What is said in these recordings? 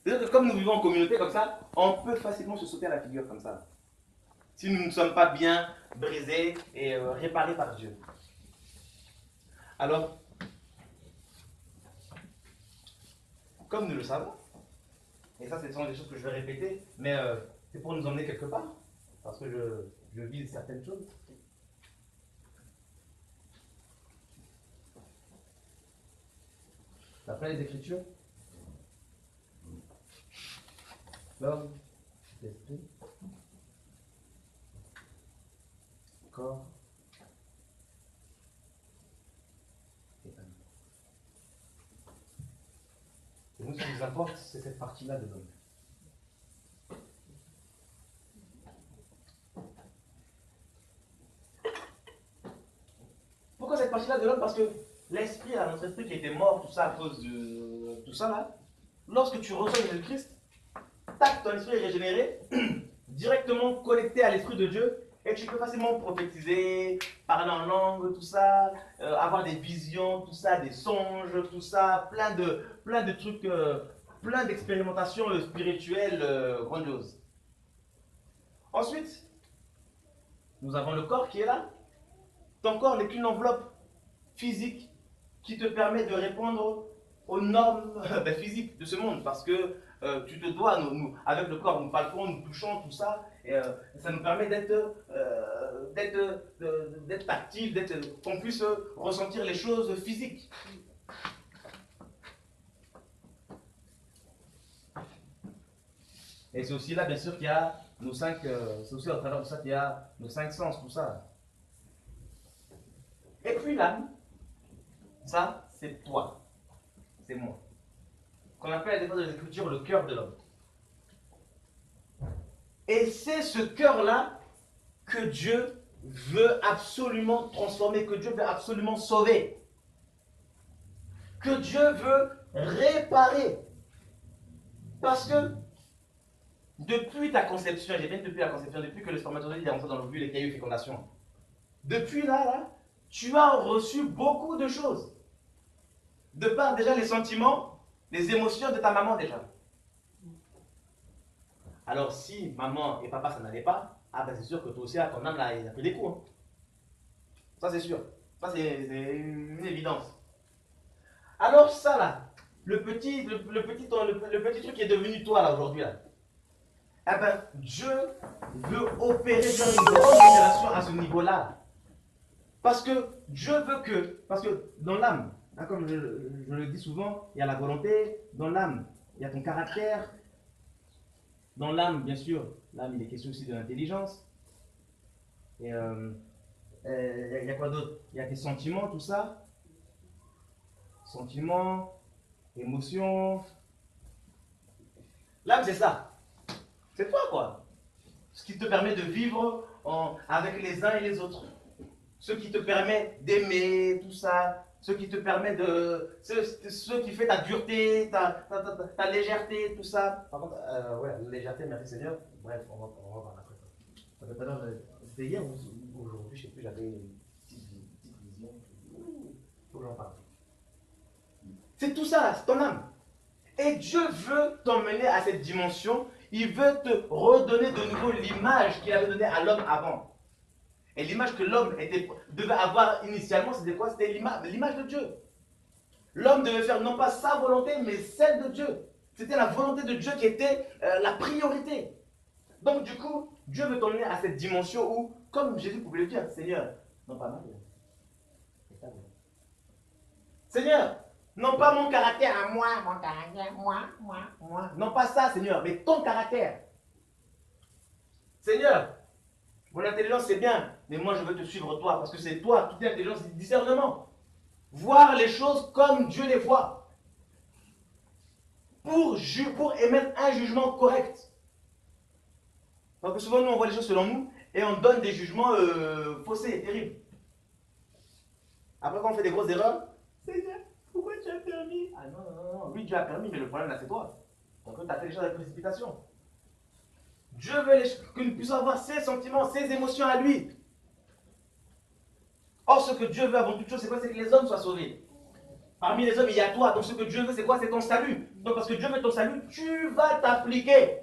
C'est-à-dire que comme nous vivons en communauté comme ça, on peut facilement se sauter à la figure comme ça. Si nous ne sommes pas bien brisés et réparés par Dieu. Alors, comme nous le savons, et ça ce sont des choses que je vais répéter, mais c'est pour nous emmener quelque part, parce que je vise certaines choses. D'après les Écritures, l'homme, l'esprit, corps et âme. Et nous, ce qui nous importe, c'est cette partie-là de l'homme. Pourquoi cette partie-là de l'homme? Parce que l'esprit, notre esprit qui était mort, tout ça à cause de tout ça là, lorsque tu reçois Jésus-Christ, tac, ton esprit est régénéré, directement connecté à l'esprit de Dieu, et tu peux facilement prophétiser, parler en langue, tout ça, avoir des visions, tout ça, des songes, tout ça, plein de trucs, plein d'expérimentations spirituelles grandioses. Ensuite, nous avons le corps qui est là. Ton corps n'est qu'une enveloppe physique qui te permet de répondre aux normes physiques de ce monde, parce que tu te dois, nous, avec le corps, nous palpons, nous touchons, tout ça, et ça nous permet d'être tactile, qu'on puisse ressentir les choses physiques. Et c'est aussi là, bien sûr, qu'il y a nos cinq, c'est aussi à travers de ça qu'il y a nos cinq sens, tout ça. Et puis l'âme, ça, c'est toi, c'est moi. Qu'on appelle des fois dans les Écritures le cœur de l'homme. Et c'est ce cœur-là que Dieu veut absolument transformer, que Dieu veut absolument sauver, que Dieu veut réparer. Parce que depuis ta conception, j'ai bien depuis la conception, depuis que le spermatozoïde est rentré dans l'ovule et qu'il y a eu fécondation, depuis là, tu as reçu beaucoup de choses. De par déjà les sentiments, les émotions de ta maman déjà. Alors si maman et papa ça n'allait pas, ah ben c'est sûr que toi aussi, ton âme là, il a pris des coups. Hein. Ça c'est sûr. Ça c'est une évidence. Alors ça là, le petit truc qui est devenu toi là aujourd'hui là, eh ben Dieu veut opérer dans une grande opération à ce niveau-là. Parce que Dieu veut que, parce que dans l'âme, hein, comme je le dis souvent, il y a la volonté, dans l'âme, il y a ton caractère, dans l'âme, bien sûr, l'âme, il est question aussi de l'intelligence, et il y a quoi d'autre? Il y a tes sentiments, tout ça, sentiments, émotions, l'âme c'est ça, c'est toi quoi, ce qui te permet de vivre avec les uns et les autres. Ce qui te permet d'aimer, tout ça, ce qui te permet de... Ce qui fait ta dureté, ta légèreté, tout ça. Par contre, ouais, la légèreté, merci Seigneur. Bref, on va voir après ça. C'était hier ou aujourd'hui, je ne sais plus, j'avais une petite vision. Faut que j'en parle. C'est tout ça, c'est ton âme. Et Dieu veut t'emmener à cette dimension. Il veut te redonner de nouveau l'image qu'il avait donnée à l'homme avant. Et l'image que l'homme devait avoir initialement, c'était quoi? C'était l'image de Dieu. L'homme devait faire non pas sa volonté, mais celle de Dieu. C'était la volonté de Dieu qui était la priorité. Donc du coup, Dieu veut t'emmener à cette dimension où, comme Jésus pouvait le dire, Seigneur, non pas ma vie, Seigneur, non pas mon caractère à moi, mon caractère, moi. Non pas ça, Seigneur, mais ton caractère. Seigneur, mon intelligence c'est bien, mais moi je veux te suivre toi, parce que c'est toi, toute l'intelligence, c'est discernement. Voir les choses comme Dieu les voit. Pour émettre un jugement correct. Parce que souvent nous on voit les choses selon nous, et on donne des jugements faussés, terribles. Après quand on fait des grosses erreurs, Seigneur, pourquoi tu as permis? Ah non, oui Dieu a permis, mais le problème là c'est toi. Donc tu as fait les choses avec précipitation. Dieu veut que nous puissions avoir ses sentiments, ses émotions à lui. Or, ce que Dieu veut avant toute chose, c'est quoi? C'est que les hommes soient sauvés. Parmi les hommes, il y a toi. Donc, ce que Dieu veut, c'est quoi? C'est ton salut. Donc parce que Dieu veut ton salut, tu vas t'appliquer.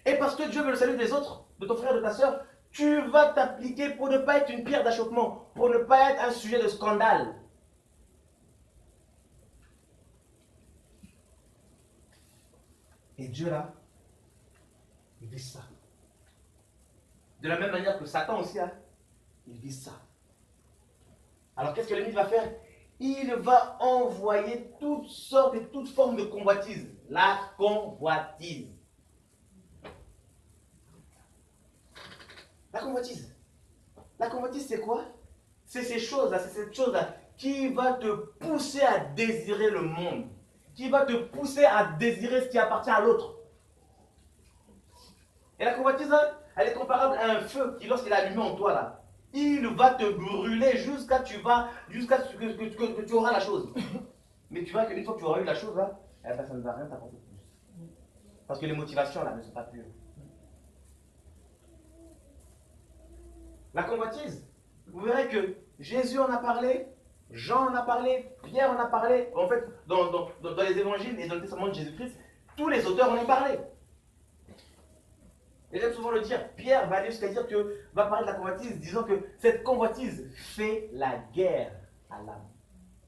Et parce que Dieu veut le salut des autres, de ton frère, de ta soeur, tu vas t'appliquer pour ne pas être une pierre d'achoppement, pour ne pas être un sujet de scandale. Et Dieu là, il vise ça. De la même manière que Satan aussi, hein, il vise ça. Alors qu'est-ce que l'ennemi va faire? Il va envoyer toutes sortes et toutes formes de convoitise. La convoitise. La convoitise. La convoitise, c'est quoi? C'est ces choses-là, c'est cette chose-là qui va te pousser à désirer le monde. Qui va te pousser à désirer ce qui appartient à l'autre. Et la convoitise, elle est comparable à un feu qui, lorsqu'il est allumé en toi, là, il va te brûler jusqu'à ce que tu auras la chose. Mais tu vois qu'une fois que tu auras eu la chose, là, eh ben, ça ne va rien t'apporter plus. Parce que les motivations, là, ne sont pas pures. La convoitise, vous verrez que Jésus en a parlé, Jean en a parlé, Pierre en a parlé. En fait, dans les évangiles et dans le testament de Jésus-Christ, tous les auteurs en ont parlé. Et j'aime souvent le dire, Pierre va aller jusqu'à dire que, va parler de la convoitise, disant que cette convoitise fait la guerre à l'âme.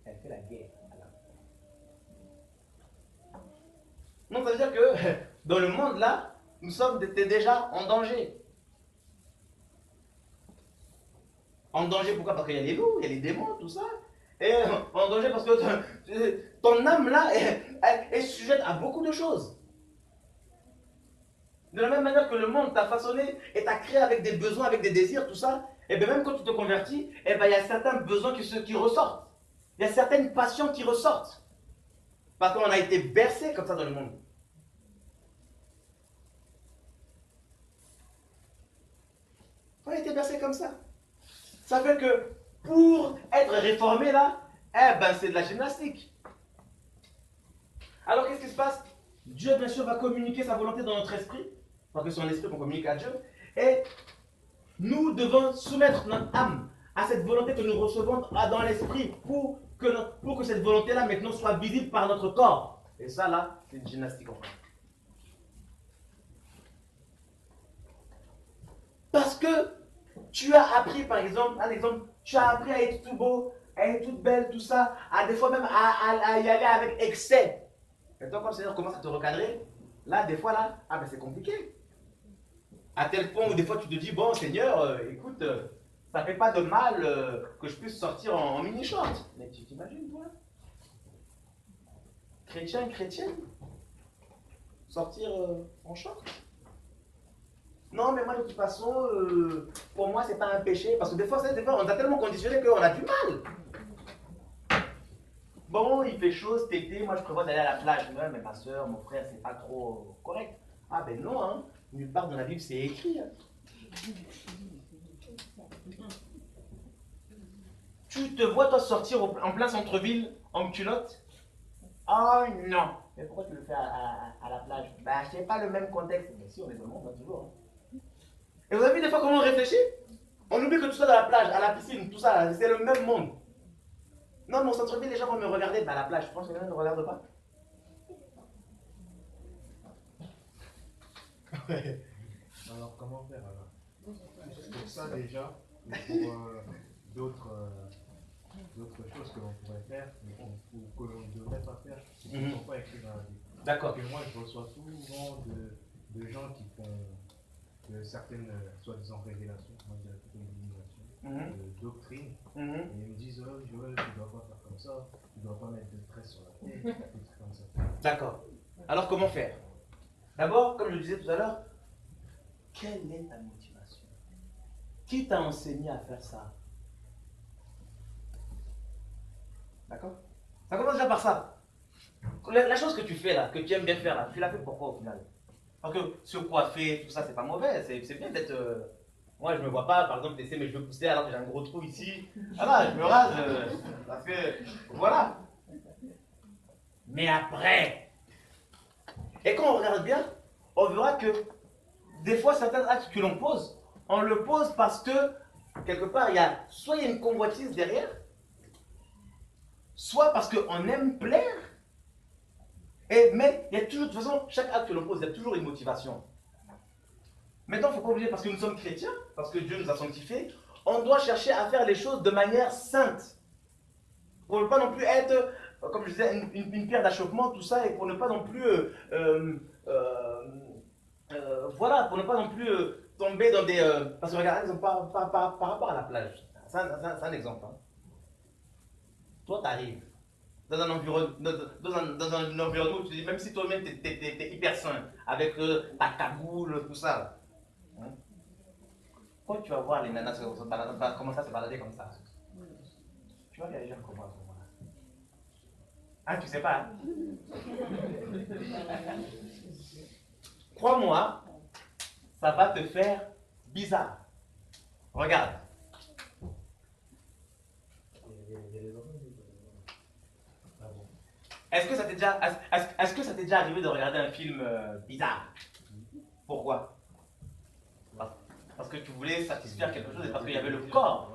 Elle fait la guerre à l'âme. Donc ça veut dire que dans le monde là, nous sommes déjà en danger. En danger pourquoi? Parce qu'il y a les loups, il y a les démons, tout ça. Et en danger parce que ton âme là est sujette à beaucoup de choses. De la même manière que le monde t'a façonné et t'a créé avec des besoins, avec des désirs, tout ça, et bien même quand tu te convertis, et bien il y a certains besoins qui ressortent. Il y a certaines passions qui ressortent. Parce qu'on a été bercé comme ça dans le monde. On a été bercé comme ça. Ça fait que pour être réformé là, eh ben c'est de la gymnastique. Alors qu'est-ce qui se passe? Dieu bien sûr va communiquer sa volonté dans notre esprit. Parce que c'est en esprit qu'on communique à Dieu. Et nous devons soumettre notre âme à cette volonté que nous recevons dans l'esprit pour que cette volonté-là maintenant soit visible par notre corps. Et ça là, c'est une gymnastique encore. Parce que tu as appris, par exemple, tu as appris à être tout beau, à être toute belle, tout ça, à des fois même à y aller avec excès. Et toi, quand le Seigneur commence à te recadrer, là, des fois là, ah ben c'est compliqué. À tel point où des fois tu te dis, bon Seigneur, écoute, ça ne fait pas de mal que je puisse sortir en mini-short. Mais tu t'imagines, toi? Chrétienne, sortir en short? Non, mais moi de toute façon, pour moi c'est pas un péché. Parce que des fois on a tellement conditionné qu'on a du mal. Bon, il fait chaud cet été, moi je prévois d'aller à la plage. Mais ma soeur, mon frère, c'est pas trop correct. Ah ben non, hein. Nulle part dans la Bible c'est écrit. Hein. Tu te vois toi sortir en plein centre-ville en culotte? Oh non. Mais pourquoi tu le fais à la plage? Bah c'est pas le même contexte. Mais si on est dans le monde, hein, toujours. Hein. Et vous avez vu des fois comment on réfléchit? On oublie que tout ça dans la plage, à la piscine, tout ça, c'est le même monde. Non, mon centre-ville, les gens vont me regarder à la plage. Je pense que les gens ne me regardent pas. Ouais. Alors, comment faire alors? Pour ça déjà, pour d'autres choses que l'on pourrait faire, mais que l'on ne devrait pas faire, qui ne sont pas écrits dans la Bible. D'accord. Parce que moi, je reçois souvent de gens qui font de certaines soi-disant révélations, moi je dirais plutôt une illumination, de doctrine, et ils me disent, oh Joël, tu ne dois pas faire comme ça, tu ne dois pas mettre de stress sur la tête, des trucs comme ça. D'accord. Alors comment faire? D'abord, comme je le disais tout à l'heure, quelle est ta motivation? Qui t'a enseigné à faire ça? D'accord? Ça commence déjà par ça. La chose que tu fais là, que tu aimes bien faire là, tu l'as fait pourquoi au final? Parce que se coiffer, tout ça, c'est pas mauvais. C'est bien d'être. Moi, je me vois pas, par exemple, laisser mes cheveux pousser alors que j'ai un gros trou ici. Ah bah, je me rase. Parce que. Voilà. Mais après. Et quand on regarde bien, on verra que des fois, certains actes que l'on pose, on le pose parce que, quelque part, soit il y a une convoitise derrière, soit parce qu'on aime plaire, Mais il y a toujours, de toute façon, chaque acte que l'on pose, il y a toujours une motivation. Maintenant, il ne faut pas oublier, parce que nous sommes chrétiens, parce que Dieu nous a sanctifiés, on doit chercher à faire les choses de manière sainte. Pour ne pas non plus être, comme je disais, une pierre d'achoppement, tout ça, et pour ne pas non plus, voilà, pour ne pas non plus tomber dans des... parce que regardez, par rapport à la plage, c'est un exemple. Hein. Toi, tu arrives dans un environnement, dans un environnement où tu dis, même si toi-même, tu es hyper sain, avec ta cagoule, tout ça, hein, quand tu vas voir les nanas commencer à se balader comme ça, tu vas réagir comment à ce moment-là? Ah, tu sais pas. Crois-moi, ça va te faire bizarre. Regarde. Est-ce que ça t'est déjà arrivé de regarder un film bizarre? Pourquoi? Parce que tu voulais satisfaire quelque chose et parce qu'il y avait le corps.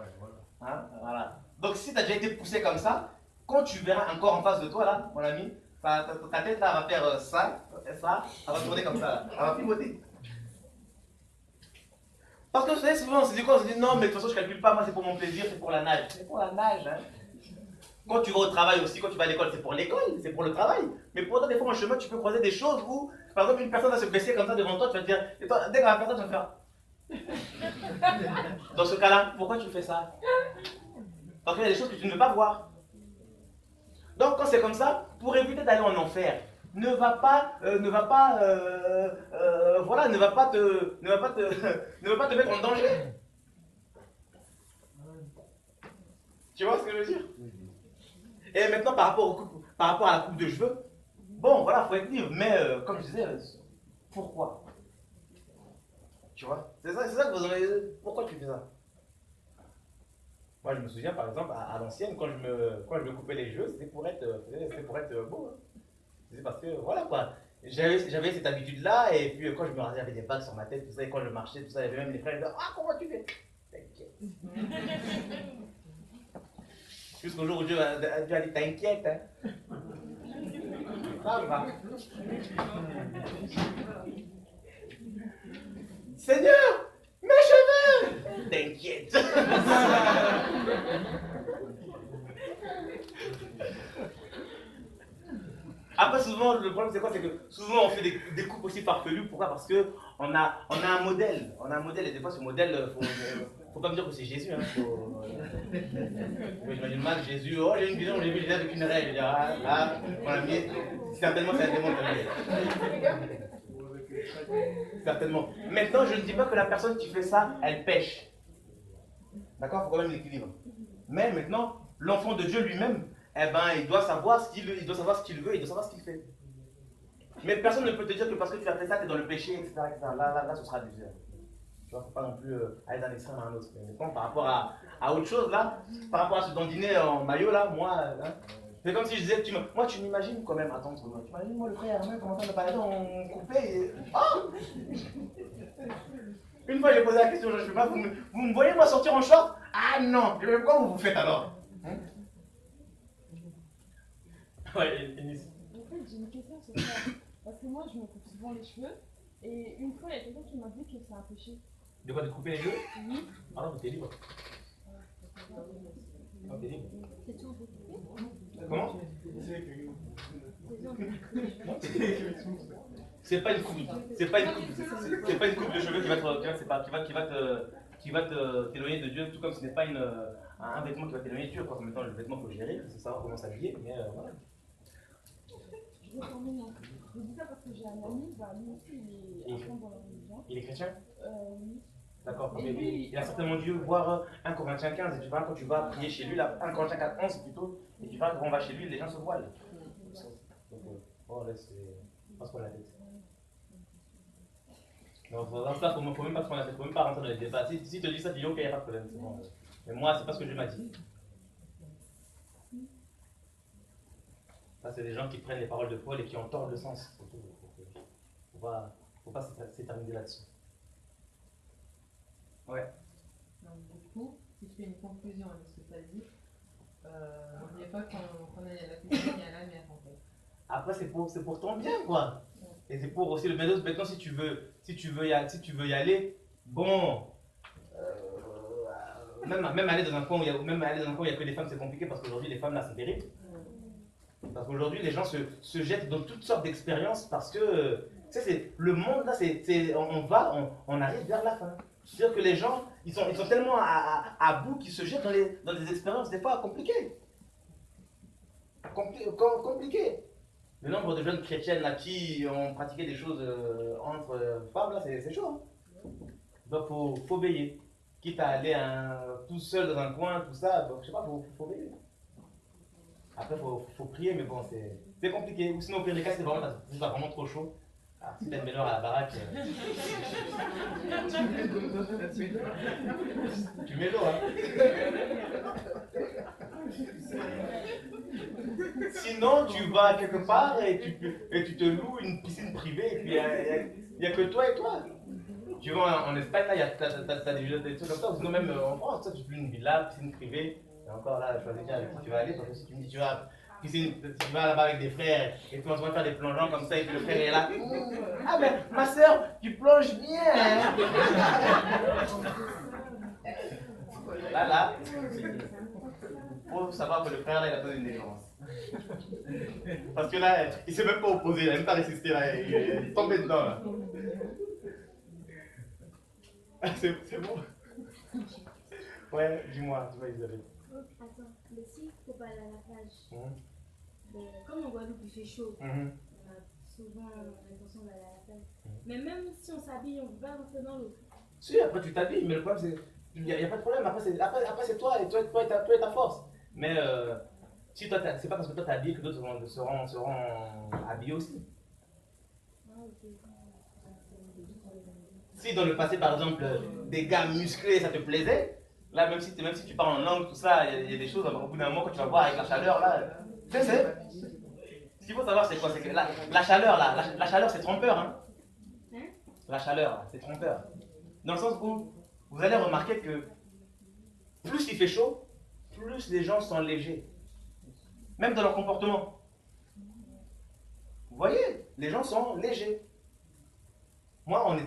Hein? Voilà. Donc si tu as déjà été poussé comme ça, quand tu verras un corps en face de toi, là, mon ami, ta tête là va faire ça, elle va tourner comme ça, là. Elle va pivoter. Parce que vous savez, souvent on se dit quoi? On se dit non, mais de toute façon je ne calcule pas, moi c'est pour mon plaisir, c'est pour la nage. C'est pour la nage, hein. Quand tu vas au travail aussi, quand tu vas à l'école, c'est pour l'école, c'est pour le travail. Mais pourtant, des fois, en chemin, tu peux croiser des choses où, par exemple, une personne va se baisser comme ça devant toi, tu vas te dire, et toi, dès que la personne, tu vas faire. Dans ce cas-là, pourquoi tu fais ça? Parce qu'il y a des choses que tu ne veux pas voir. Donc, quand c'est comme ça, pour éviter d'aller en enfer, ne va pas te mettre en danger. Tu vois ce que je veux dire? Et maintenant, par rapport à la coupe de cheveux, bon, voilà, il faut être libre, mais comme je disais, pourquoi? Tu vois? C'est ça que vous avez. Pourquoi tu fais ça? Moi, je me souviens, par exemple, à l'ancienne, quand je me coupais les cheveux, c'était pour être beau. Hein. C'est parce que, voilà quoi. J'avais cette habitude-là, et puis quand je me rasais, j'avais des bagues sur ma tête, tout ça, et quand je marchais, tout ça, il y avait même les frères qui disaient, ah, comment tu fais? T'inquiète. Jusqu'au jour où Dieu a dit, t'inquiète, hein. Ça va. Seigneur, mes cheveux! T'inquiète. Après, souvent, le problème, c'est quoi? C'est que souvent, on fait des coupes aussi farfelues. Pourquoi? Parce qu'on a un modèle. On a un modèle, et des fois, ce modèle, faut pas me dire que c'est Jésus. Hein, j'imagine mal Jésus. Oh, j'ai une vision, j'ai vu les avec une règle. Je dis, ah, mon ami, certainement, c'est un démon. Certainement. Maintenant, je ne dis pas que la personne qui fait ça, elle pêche. D'accord? Il faut quand même l'équilibre. Mais maintenant, l'enfant de Dieu lui-même, eh ben, il doit savoir ce qu'il veut, il doit savoir ce qu'il fait. Mais personne ne peut te dire que parce que tu as fait ça, tu es dans le péché, etc. Là, ce sera abusé. Tu vois, faut pas non plus aller d'un extrême à un autre. Mais maintenant, par rapport à autre chose, là, par rapport à ce dandiner en maillot, là, moi, hein, c'est comme si je disais, moi, tu m'imagines quand même, attends, tu m'imagines, moi, le frère Hermès, comment ça me parlait en coupé et... Oh. Une fois, j'ai posé la question, je ne sais pas, vous me voyez, moi, sortir en short? Ah non, pourquoi vous faites alors? Hein? Ouais, Eunice. En fait, j'ai une question sur ça. Parce que moi, je me coupe souvent les cheveux. Et une fois, il y a quelqu'un qui m'a dit que c'est un péché. De quoi, de couper les cheveux? Oui. Ah non, mais t'es libre. Ah, t'es libre. C'est tout. Comment? C'est pas une coupe. C'est pas une coupe de cheveux qui va t'éloigner de Dieu, tout comme ce n'est pas un vêtement qui va t'éloigner de Dieu. En même temps, le vêtement, il faut gérer, il faut savoir comment s'habiller, mais voilà. Je dis ça parce que j'ai un ami, lui aussi, il est à fond dans la religion. Il est chrétien? Oui. D'accord. Il a certainement dû voir 1 Corinthiens 15, et tu vois, quand tu vas prier chez lui, là, 1 Corinthiens 4, 11 plutôt, et tu vois, quand on va chez lui, les gens se voilent. Donc, bon, là, c'est. Passe pour la tête. Donc, ça, faut même pas se prendre la tête, faut même pas rentrer dans les débats. Si tu te dis ça, tu dis ok, il n'y a pas de problème, c'est bon. Mais moi, c'est pas ce que Dieu m'a dit. Ça, c'est des gens qui prennent les paroles de Paul et qui en tordent le sens. Faut pas s'éterniser là-dessus. Ouais. Donc, du coup, si je fais une conclusion de ce que tu as dit, n'oubliez pas qu'on a la cuisine et à la mer en fait. après c'est pour ton bien, quoi. Et c'est pour aussi le bien d'autres. Maintenant, si tu veux y aller, bon, même aller dans un coin où il y a que des femmes, c'est compliqué parce qu'aujourd'hui, les femmes, là, c'est terrible. Parce qu'aujourd'hui, les gens se jettent dans toutes sortes d'expériences parce que, tu sais, le monde, là, on arrive vers la fin. C'est-à-dire que les gens, ils sont tellement à bout qu'ils se jettent dans des expériences, des fois, compliquées. Compliquées. Le nombre de jeunes chrétiennes là qui ont pratiqué des choses entre femmes, là, c'est chaud. Hein. Donc, faut veiller. Quitte à aller tout seul dans un coin, tout ça, donc, je sais pas, faut veiller. Après, faut prier, mais bon, c'est compliqué. Ou sinon, au pire des cas, c'est vraiment trop chaud. Alors, si t'as une belle heure à la baraque, tu mets l'eau, hein. Sinon, tu vas quelque part et tu te loues une piscine privée et puis il n'y a que toi et toi. Tu vas en Espagne, là, t'as des trucs comme ça, ou sinon même en France, toi, tu te loues une villa, piscine privée. Et encore là, choisis bien avec qui tu vas aller, parce que si tu me dis tu vas là-bas avec des frères et tu vas faire des plongeons comme ça et puis le frère est là. Ah ben, ma soeur, tu plonges bien. Hein? Là, faut savoir que le frère là, il a besoin d'une défense. Parce que là, il s'est même pas opposé, il n'a même pas résisté là, il est tombé dedans là. C'est bon? Ouais, dis-moi Isabelle. Attends, mais si faut pas aller à la plage, comme en Guadeloupe il fait chaud, on a souvent l'intention d'aller à la plage. Mais même si on s'habille, on va rentrer dans l'eau. Si, après tu t'habilles, mais le problème c'est. Il n'y a pas de problème, après c'est toi et ta force. Mais si toi, c'est pas parce que toi t'es habillé que d'autres seront habillés aussi. Si dans le passé par exemple des gars musclés ça te plaisait, là même si tu parles en langue, tout ça, il y a des choses, au bout d'un moment quand tu vas voir avec la chaleur là, tu sais, ce qu'il faut savoir c'est quoi, c'est que la chaleur là, la chaleur c'est trompeur, hein. La chaleur c'est trompeur. Dans le sens où vous allez remarquer que plus il fait chaud, plus les gens sont légers. Même dans leur comportement. Vous voyez, les gens sont légers. Moi,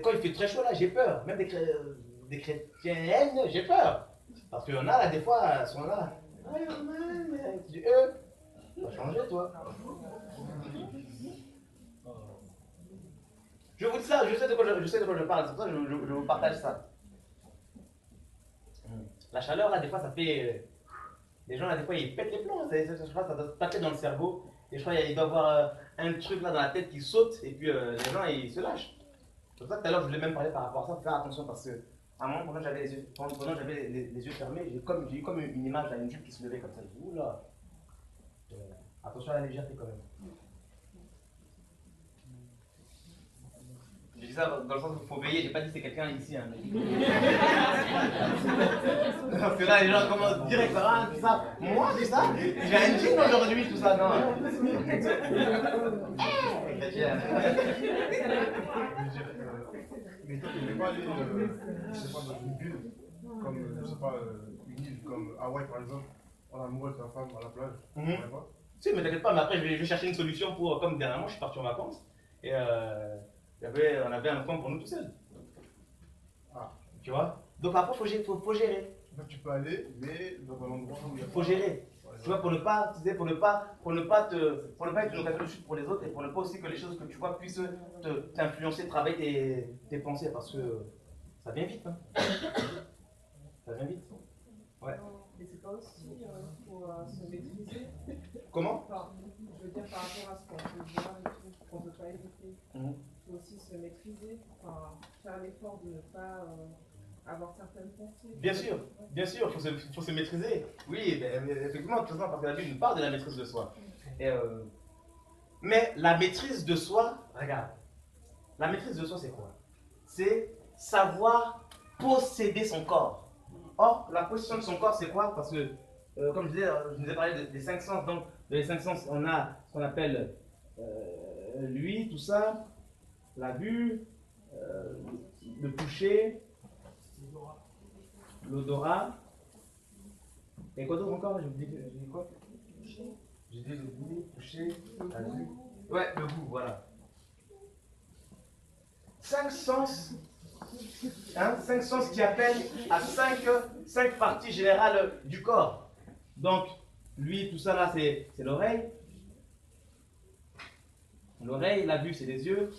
quand il fait très chaud là, j'ai peur. Même des chrétiennes, j'ai peur. Parce qu'il y en a là, des fois, elles sont là. Tu dis, tu vas changer toi. Je vous dis ça, je sais de quoi je parle, c'est pour ça que je vous partage ça. La chaleur là, des fois, ça fait. Les gens là, des fois, ils pètent les plombs. Je crois que ça doit taper dans le cerveau. Et je crois qu'il doit y avoir un truc là dans la tête qui saute. Et puis les gens, ils se lâchent. C'est pour ça que tout à l'heure, je voulais même parler par rapport à ça. Faut faire attention parce que, à un moment, pendant que j'avais les yeux fermés, j'ai eu comme une image, là, une jupe qui se levait comme ça. Je dis, oula. Attention à la légèreté quand même. J'ai dit ça dans le sens où il faut veiller, j'ai pas dit que c'est quelqu'un ici. Hein, parce que là, les gens commencent direct, tout ça. Moi, c'est ça? J'ai un jean aujourd'hui, tout ça, non. Mais toi, tu ne veux pas aller, je sais pas, dans une ville, comme, je sais pas, une île comme Hawaï par exemple, en amoureux de ta femme à la plage, Si, mais t'inquiète pas, mais après, je vais chercher une solution pour, comme dernièrement, je suis parti en vacances, et on avait un coin pour nous tout seuls. Ah. Tu vois? Donc après, faut gérer. Donc tu peux aller, mais dans un endroit où il y a. Faut gérer. Tu vois, pour ne pas être une occasion de chute pour les autres et pour ne pas aussi que les choses que tu vois puissent t'influencer, travailler tes pensées parce que ça vient vite. Hein. Ça vient vite. Ouais. Mais c'est pas aussi pour se maîtriser. Comment? Enfin, je veux dire par rapport à ce qu'on peut voir et tout, qu'on ne peut pas éviter. Il faut aussi se maîtriser, enfin, faire l'effort de ne pas avoir certaines pensées. Bien sûr, il faut se maîtriser. Oui, effectivement, tout ça, parce que la Bible nous parle de la maîtrise de soi. Mais la maîtrise de soi, regarde, la maîtrise de soi c'est quoi? C'est savoir posséder son corps. Or, la possession de son corps c'est quoi? Parce que, comme je vous ai parlé des 5 sens, donc dans les 5 sens, on a ce qu'on appelle l'ouïe, tout ça, la vue, le toucher, l'odorat. Et quoi d'autre encore? J'ai dit quoi? J'ai dit le goût, toucher, la vue. Ouais, le goût, voilà. 5 sens, hein, 5 sens qui appellent à 5 parties générales du corps. Donc, lui, tout ça là, c'est l'oreille. L'oreille, la vue, c'est les yeux.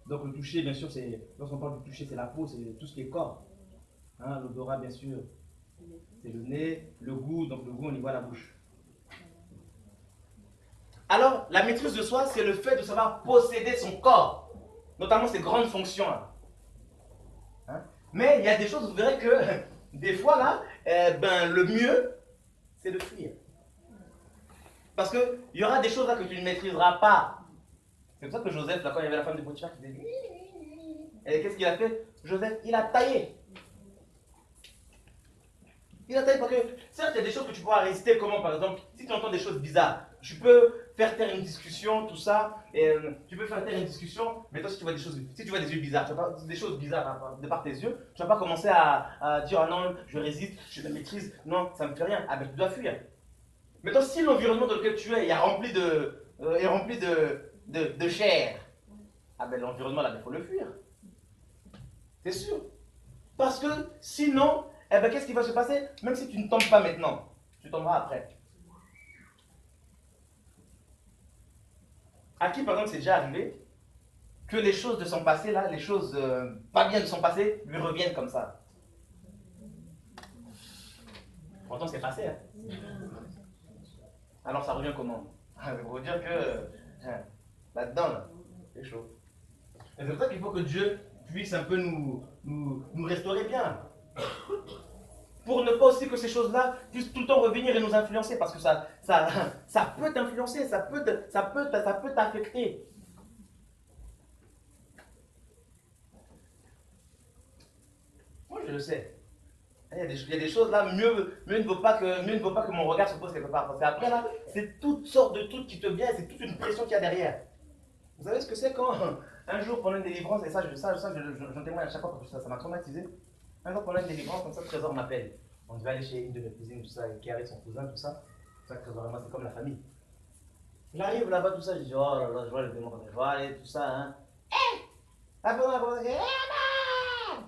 Donc, le toucher, bien sûr, lorsqu'on parle du toucher, c'est la peau, c'est tout ce qui est corps. Hein, l'odorat, bien sûr, c'est le nez. Le goût, donc le goût, on y voit la bouche. Alors, la maîtrise de soi, c'est le fait de savoir posséder son corps, notamment ses grandes fonctions. Hein? Mais il y a des choses, vous verrez que des fois, là, le mieux, c'est de fuir. Parce qu'il y aura des choses là que tu ne maîtriseras pas. C'est pour ça que Joseph, là, quand il y avait la femme de Potiphar qui disait... Et qu'est-ce qu'il a fait? Joseph, il a taillé. Il a taillé parce que, certes, il y a des choses que tu pourras résister. Comment, par exemple, si tu entends des choses bizarres, tu peux faire taire une discussion, tout ça. Et, tu peux faire taire une discussion, mais toi, si tu vois des yeux bizarres, des choses bizarres de par tes yeux, tu ne vas pas commencer à dire, ah non, je résiste, je me maîtrise, non, ça ne me fait rien. Ah ben, tu dois fuir. Maintenant, si l'environnement dans lequel tu es est rempli de chair, ah ben l'environnement là, il faut le fuir. C'est sûr. Parce que sinon, eh ben, qu'est-ce qui va se passer? Même si tu ne tombes pas maintenant, tu tomberas après. À qui, par exemple, c'est déjà arrivé que les choses de son passé, là, les choses pas bien de son passé, lui reviennent comme ça? Pourtant, c'est passé. Hein? Alors, ça revient comment? Ça veut dire que là-dedans, là, c'est chaud. Et c'est pour ça qu'il faut que Dieu puisse un peu nous restaurer bien. Pour ne pas aussi que ces choses-là puissent tout le temps revenir et nous influencer, parce que ça peut t'influencer, ça peut t'affecter. Moi, je le sais. Il y a des choses là, mieux ne vaut pas que mon regard se pose quelque part. Parce qu'après là, c'est toutes sortes de trucs qui te viennent, c'est toute une pression qu'il y a derrière. Vous savez ce que c'est quand un jour pendant une délivrance, et ça j'en témoigne à chaque fois parce que ça m'a traumatisé. Un jour pendant une délivrance, comme ça, Trésor m'appelle. On devait aller chez une de mes cousines, tout ça, qui est avec son cousin, tout ça. Ça, Trésor et moi, c'est comme la famille. J'arrive là-bas, tout ça, je dis, oh là là, je vois le démon, je vois aller, tout ça, hein. Hé! Après, on a commencé, hé, maman!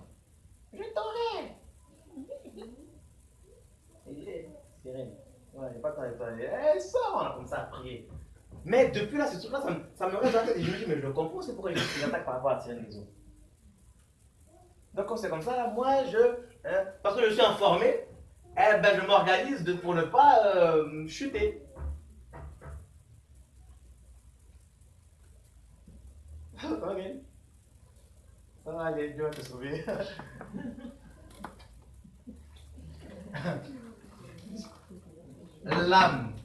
Je t'aurai! Sirène. Ouais, il n'y a pas de temps avec toi. Elle sort, on a commencé à prier. Mais depuis là, ce truc-là, ça me reste dans la tête et je me dis, mais je le comprends, c'est pourquoi il attaque par rapport à la sirène des eaux. Donc, quand c'est comme ça, là, moi, parce que je suis informé, eh ben, je m'organise pour ne pas chuter. Ok. Allez, Dieu va te sauver. L'âme.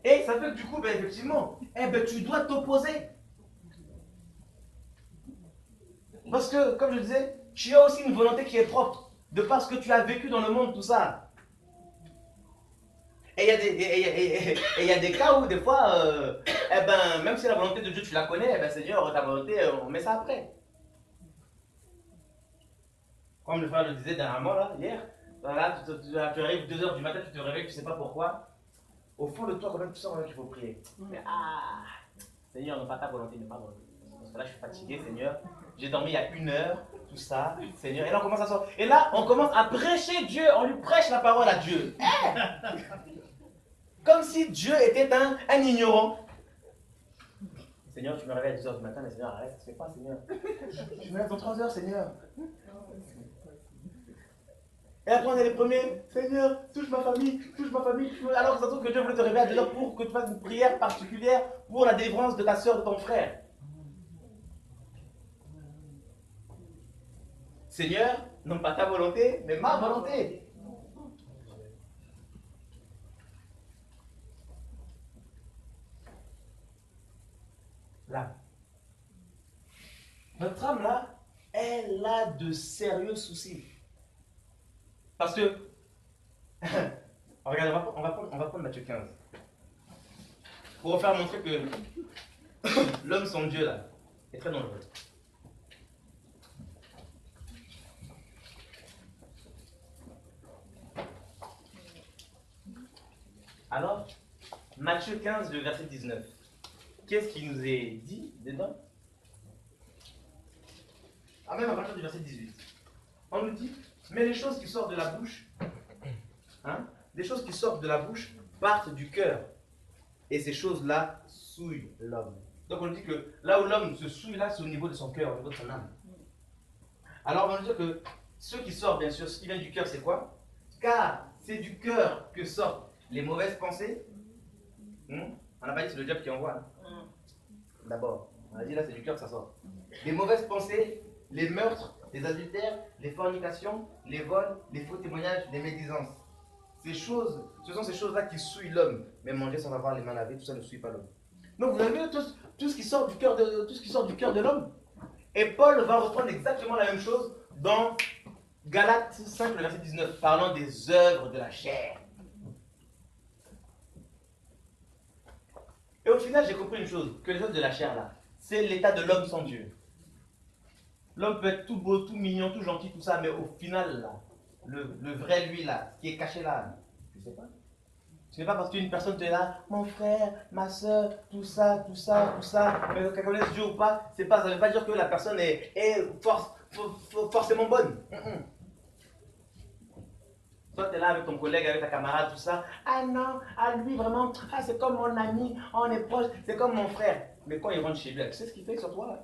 Et ça fait que du coup, ben, effectivement, tu dois t'opposer. Parce que, comme je disais, tu as aussi une volonté qui est propre, de par ce que tu as vécu dans le monde, tout ça. Et il y a des cas où, des fois, même si la volonté de Dieu, tu la connais, Seigneur, ta volonté, on met ça après. Comme le frère le disait dernièrement, là, hier, là, tu arrives 2 h du matin, tu te réveilles, tu ne sais pas pourquoi. Au fond de toi, quand même, tu sens qu'il faut prier. Mais Seigneur, non pas ta volonté, mais pas volonté. Parce que là, je suis fatigué, Seigneur. J'ai dormi il y a 1 heure, tout ça, Seigneur. Et là, on commence à sortir. Et là, on commence à prêcher Dieu. On lui prêche la parole à Dieu. Comme si Dieu était un ignorant. Seigneur, tu me réveilles à 2 h du matin, mais Seigneur, arrête, ça se fait pas, Seigneur. Tu me lèves dans 3 heures, Seigneur. Et après, on est les premiers. Seigneur, touche ma famille, touche ma famille. Alors que ça se trouve que Dieu voulait te réveiller à 2 h pour que tu fasses une prière particulière pour la délivrance de ta soeur, de ton frère. Seigneur, non pas ta volonté, mais ma volonté. Là. Notre âme là, elle a de sérieux soucis. Parce que, regarde, on va prendre Matthieu 15. Pour vous faire montrer que l'homme sans Dieu là, est très dangereux. Alors, Matthieu 15, le verset 19. Qu'est-ce qui nous est dit dedans? Ah, même à partir du verset 18. On nous dit, mais les choses qui sortent de la bouche, hein, les choses qui sortent de la bouche partent du cœur. Et ces choses-là souillent l'homme. Donc on nous dit que là où l'homme se souille, là, c'est au niveau de son cœur, au niveau de son âme. Alors on va nous dire que ce qui sort, bien sûr, ce qui vient du cœur, c'est quoi? Car c'est du cœur que sortent les mauvaises pensées. On n'a pas dit que c'est le diable qui envoie. Hein. D'abord, on a dit là, c'est du cœur que ça sort. Les mauvaises pensées, les meurtres, les adultères, les fornications, les vols, les faux témoignages, les médisances. Ces choses, ce sont ces choses-là qui souillent l'homme. Mais manger sans avoir les mains lavées, tout ça ne souille pas l'homme. Donc vous avez vu tout ce qui sort du cœur de l'homme. Et Paul va reprendre exactement la même chose dans Galates 5, le verset 19, parlant des œuvres de la chair. Et au final, j'ai compris une chose, que les œuvres de la chair, là, c'est l'état de l'homme sans Dieu. L'homme peut être tout beau, tout mignon, tout gentil, tout ça, mais au final, là, le vrai lui, là, ce qui est caché là, tu sais pas. Ce n'est pas parce qu'une personne te dit là, mon frère, ma soeur, tout ça, mais qu'elle connaisse Dieu ou pas, ça ne veut pas dire que la personne est forcément bonne. Toi, tu es là avec ton collègue, avec ta camarade, tout ça. Ah non, ah lui vraiment, ah, c'est comme mon ami, on est proche, c'est comme mon frère. Mais quand il rentre chez lui, tu sais ce qu'il fait sur toi?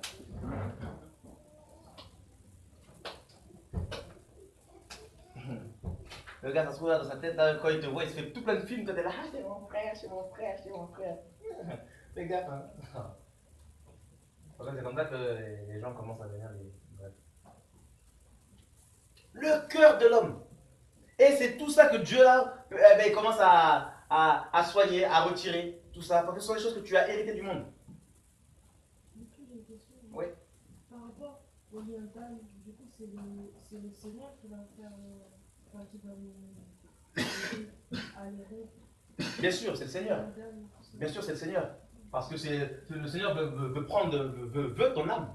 Le gars, ça se trouve là dans sa tête, là, quand il te voit, il se fait tout plein de films, quand tu es là, ah, c'est mon frère, c'est mon frère, c'est mon frère. Fais gaffe, hein. C'est comme ça que les gens commencent à devenir des... Bref. Le cœur de l'homme. Et c'est tout ça que Dieu là, il commence à soigner, à retirer, tout ça. Parce que ce sont les choses que tu as héritées du monde. J'ai une question. Oui. Par rapport au lien d'âme, du coup, c'est le Seigneur qui va faire. Qui va nous aller. Bien sûr, c'est le Seigneur. Bien sûr, c'est le Seigneur. Parce que le Seigneur veut ton âme.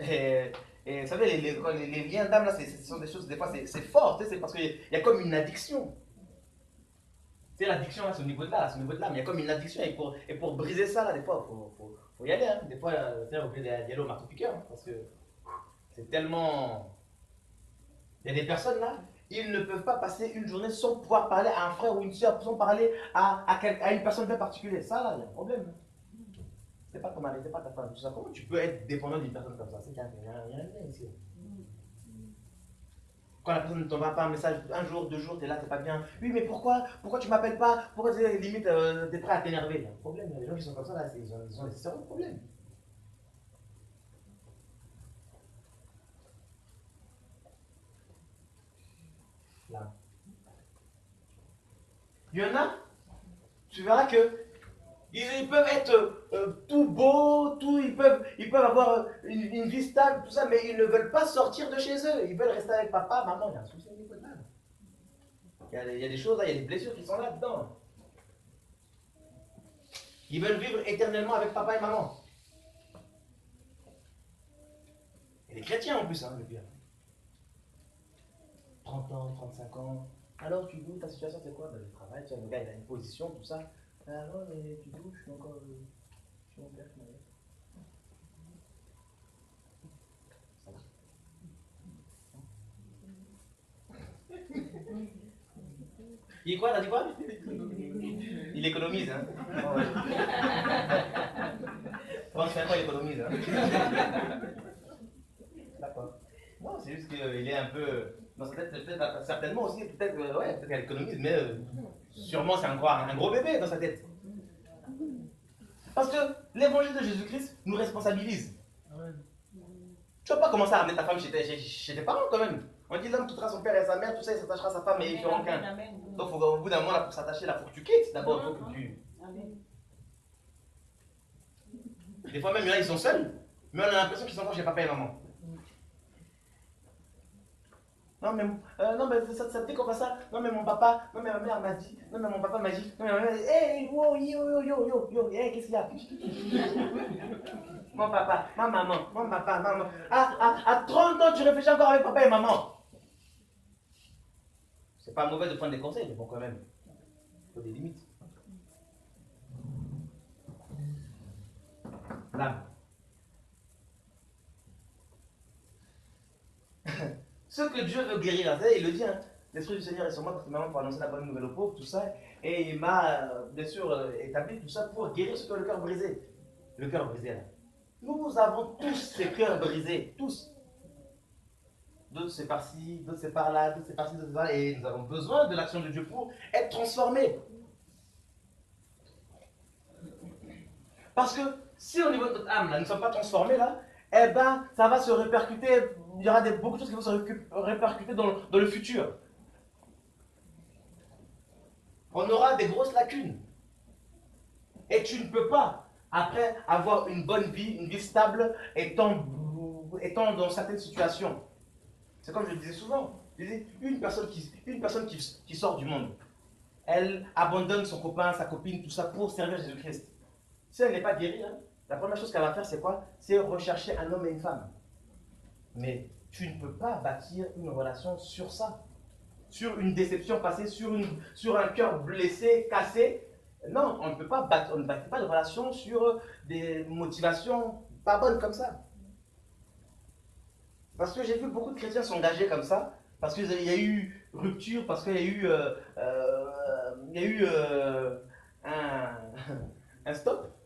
Et vous savez, les liens d'âme, là, ce sont des choses, des fois, c'est fort. C'est parce qu'il y a comme une addiction. Tu sais, l'addiction, là, c'est au niveau de là, c'est au niveau de l'âme. Il y a comme une addiction. Et pour briser ça, là, des fois, il faut y aller. Hein. Des fois, vous êtes obligé d'y aller au marteau-piqueur. Hein, parce que c'est tellement... Il y a des personnes, là, ils ne peuvent pas passer une journée sans pouvoir parler à un frère ou une soeur, sans parler à une personne bien particulière. Ça, là, il y a un problème. C'est pas ton mari, c'est pas ta femme, tout ça. Comment tu peux être dépendant d'une personne comme ça? C'est qu'il y a rien ici. Quand la personne ne t'envoie pas un message, un jour, 2 jours, tu es là, tu n'es pas bien. Oui, mais pourquoi tu ne m'appelles pas? Pourquoi tu es limite t'es prêt à t'énerver? Il y a un problème. Les gens qui sont comme ça, là, ils ont des sérieux problèmes. Là. Il y en a, tu verras que ils peuvent être tout beaux, ils peuvent avoir une vie stable, tout ça, mais ils ne veulent pas sortir de chez eux. Ils veulent rester avec papa, maman. Il y a un souci au niveau de l'âme. Il y a des choses là, il y a des blessures qui sont là-dedans. Ils veulent vivre éternellement avec papa et maman. Et les chrétiens en plus, hein, le pire. 30 ans, 35 ans. Alors tu douches, ta situation c'est quoi? Le travail, tu vois, le gars il a une position, tout ça. Alors tu douches, je suis encore. Je suis mon père qui m'a dit. Ça va. Il est quoi, t'as dit quoi? Il économise, hein? Oh, ouais. 35 ans, il économise, hein? D'accord. Non, c'est juste qu'il est un peu. Dans sa tête, peut-être, certainement aussi, peut-être qu'elle économise, mais sûrement c'est encore un gros bébé dans sa tête. Parce que l'évangile de Jésus-Christ nous responsabilise. Tu ne vas pas commencer à ramener ta femme chez tes parents quand même. On dit l'homme quittera son père et sa mère, tout ça, il s'attachera à sa femme et ils feront qu'un. Donc au bout d'un moment, là, pour s'attacher, il faut que tu quittes. D'abord, il faut que tu. Des fois même, il y en a, ils sont seuls, mais on a l'impression qu'ils sont encore chez papa et maman. Non mais ça te dit qu'on fait ça. Non mais mon papa, non mais ma mère m'a dit, non mais mon papa m'a dit, non mais ma mère m'a dit, hey, yo, qu'est-ce qu'il y a? Mon papa, ma maman, mon papa, maman. À 30 ans, tu réfléchis encore avec papa et maman. C'est pas mauvais de prendre des conseils, mais bon quand même. Il faut des limites. L'âme. Ce que Dieu veut guérir, il le dit, hein, l'Esprit du Seigneur est sur moi parce que maintenant pour annoncer la bonne nouvelle aux pauvres, tout ça, et il m'a bien sûr établi tout ça pour guérir ceux qui ont le cœur brisé. Le cœur brisé là. Nous avons tous ces cœurs brisés, tous. D'autres c'est par-ci, d'autres c'est par-là, d'autres c'est par-ci, d'autres c'est par-là, et nous avons besoin de l'action de Dieu pour être transformés. Parce que si au niveau de notre âme, là, nous ne sommes pas transformés, là, eh ben, ça va se répercuter, il y aura beaucoup de choses qui vont se répercuter dans le futur. On aura des grosses lacunes. Et tu ne peux pas, après avoir une bonne vie, une vie stable, étant dans certaines situations. C'est comme je le disais souvent. Je disais, une personne qui sort du monde, elle abandonne son copain, sa copine, tout ça pour servir Jésus-Christ. Si elle n'est pas guérie, hein, la première chose qu'elle va faire, c'est quoi? C'est rechercher un homme et une femme. Mais tu ne peux pas bâtir une relation sur ça. Sur une déception passée, sur un cœur blessé, cassé. Non, on ne peut pas bâtir, on ne bâtit pas de relation sur des motivations pas bonnes comme ça. Parce que j'ai vu beaucoup de chrétiens s'engager comme ça, parce qu'il y a eu rupture, parce qu'il y a eu, un stop.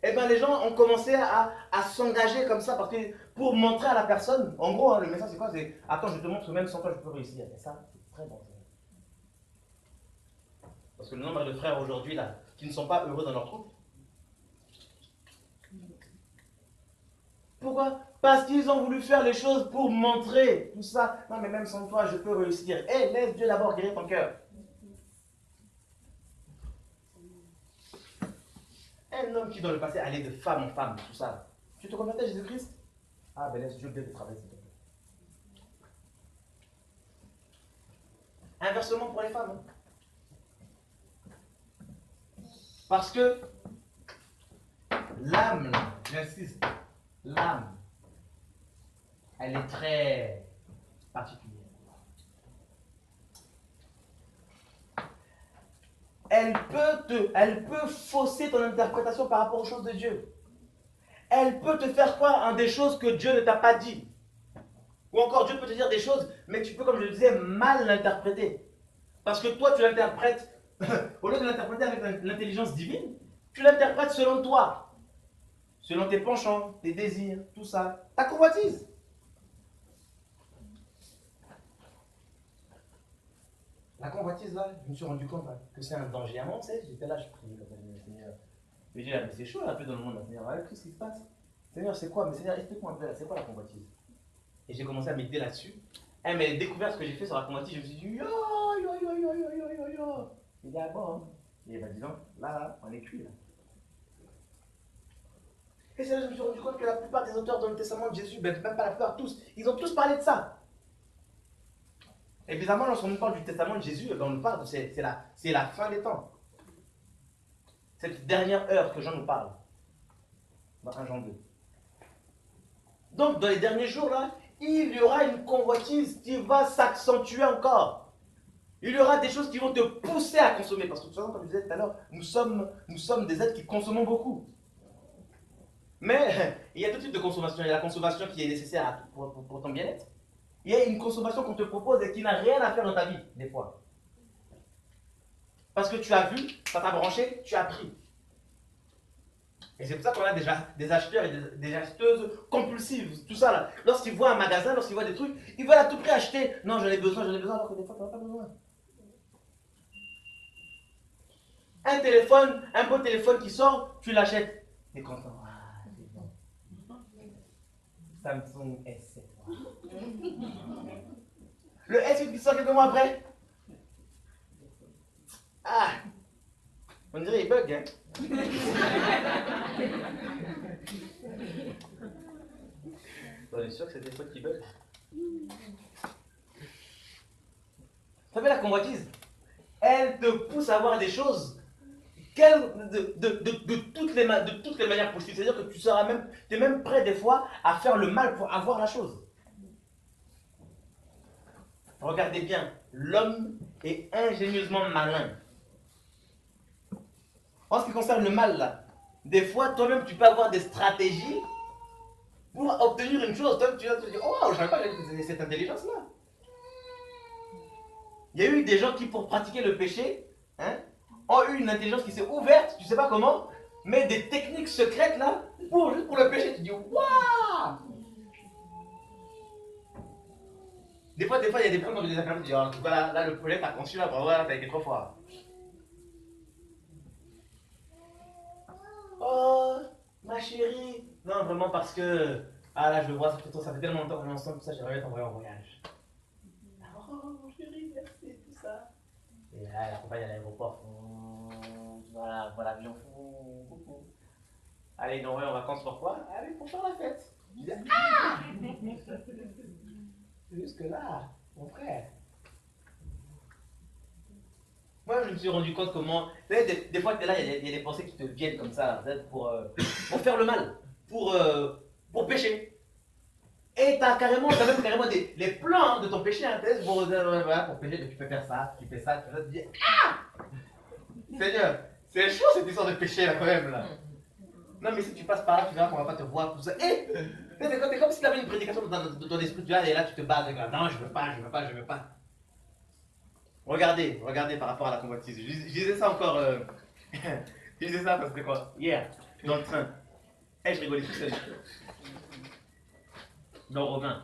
Et bien les gens ont commencé à s'engager comme ça, parce que pour montrer à la personne, en gros, hein, le message c'est quoi? C'est attends, je te montre, même sans toi je peux réussir. Et ça, c'est très bon. Parce que le nombre de frères aujourd'hui là, qui ne sont pas heureux dans leur troupe. Pourquoi? Parce qu'ils ont voulu faire les choses pour montrer tout ça. Non mais même sans toi je peux réussir. Eh, laisse Dieu d'abord guérir ton cœur. Un homme qui dans le passé allait de femme en femme, tout ça. Tu te convertis à Jésus-Christ? Ah ben laisse Dieu bien te travailler, s'il te plaît. Inversement pour les femmes. Hein. Parce que l'âme, j'insiste, l'âme, elle est très particulière. Elle peut fausser ton interprétation par rapport aux choses de Dieu. Elle peut te faire croire en des choses que Dieu ne t'a pas dit. Ou encore Dieu peut te dire des choses, mais tu peux, comme je le disais, mal l'interpréter. Parce que toi, tu l'interprètes, au lieu de l'interpréter avec l'intelligence divine, tu l'interprètes selon toi. Selon tes penchants, tes désirs, tout ça. Ta convoitise. La convoitise, là, je me suis rendu compte là, que c'est un danger. À un moment, tu sais, j'étais là, je priais comme ça, Seigneur. Je me dis, mais c'est chaud un peu dans le monde, là, Seigneur. Qu'est-ce qui se passe? Seigneur, c'est quoi? Mais Seigneur, explique-moi un peu, c'est quoi la convoitise? Et j'ai commencé à méditer là-dessus. Et mais les découvertes que j'ai fait sur la convoitise, je me suis dit, yo. Il dit, ah bon, hein? Et ben dis donc, là, on est cuit, là. Et c'est là que je me suis rendu compte que la plupart des auteurs dans le Testament de Jésus, même pas la plupart, tous, ils ont tous parlé de ça. Évidemment, lorsqu'on nous parle du testament de Jésus, on nous parle, c'est la fin des temps. Cette dernière heure que Jean nous parle, dans 1 Jean 2. Donc, dans les derniers jours, là, il y aura une convoitise qui va s'accentuer encore. Il y aura des choses qui vont te pousser à consommer. Parce que, tout comme je disais tout à l'heure, nous sommes des êtres qui consommons beaucoup. Mais il y a deux types de consommation. Il y a la consommation qui est nécessaire pour ton bien-être. Il y a une consommation qu'on te propose et qui n'a rien à faire dans ta vie, des fois. Parce que tu as vu, ça t'a branché, tu as pris. Et c'est pour ça qu'on a déjà des acheteurs et des acheteuses compulsives, tout ça là. Lorsqu'ils voient un magasin, lorsqu'ils voient des trucs, ils veulent à tout prix acheter. Non, j'en ai besoin, alors que des fois, tu n'en as pas besoin. Un téléphone, un beau téléphone qui sort, tu l'achètes. Tu es content. Ah, c'est bon. Samsung S7. Le S8 qui sort quelques mois après. Ah, on dirait il bug, hein. On est sûr que c'est des fois qui bug. Ça fait la convoitise. Elle te pousse à voir des choses de toutes les manières possibles. C'est-à-dire que tu es même prêt des fois à faire le mal pour avoir la chose. Regardez bien, l'homme est ingénieusement malin. en ce qui concerne le mal, là, des fois, toi-même, tu peux avoir des stratégies pour obtenir une chose. Toi, tu vas te dire, oh, je ne savais pas que j'avais cette intelligence-là. Il y a eu des gens qui, pour pratiquer le péché, hein, ont eu une intelligence qui s'est ouverte, tu ne sais pas comment, mais des techniques secrètes, là, juste pour le péché. Tu dis, waouh! Des fois, il y a des personnes qui disent, tu dis, en tout cas, là, le projet que tu as conçu, là, bravo, là, tu as été trop fort. Oh, ma chérie. Non, vraiment parce que, ah là, je le vois, ça fait tellement longtemps qu'on est ensemble, tout ça, j'aimerais t'envoyer en voyage. Oh, mon chéri, merci, tout ça. Et là, la compagne à l'aéroport, voilà l'avion, allez, ils envoient en vacances, pourquoi? Allez, pour faire la fête. Je dis, ah! Jusque-là, mon frère. Moi, je me suis rendu compte comment. Des fois, tu es là, il y a des pensées qui te viennent comme ça, pour faire le mal, pour pécher. Et tu as même carrément les plans de ton péché, hein, pour pécher, tu peux faire ça, tu fais ça, tu te dis, ah! Seigneur, c'est chaud cette histoire de péché là quand même là. Non, mais si tu passes par là, tu verras qu'on va pas te voir, tout ça. C'est comme si tu avais une prédication dans ton esprit, tu vois, et là tu te bats avec là. Non, je veux pas. Regardez par rapport à la convoitise. Je disais ça encore. Je disais ça parce que quoi? Hier, dans le train. Je rigolais tout seul. Dans Romain.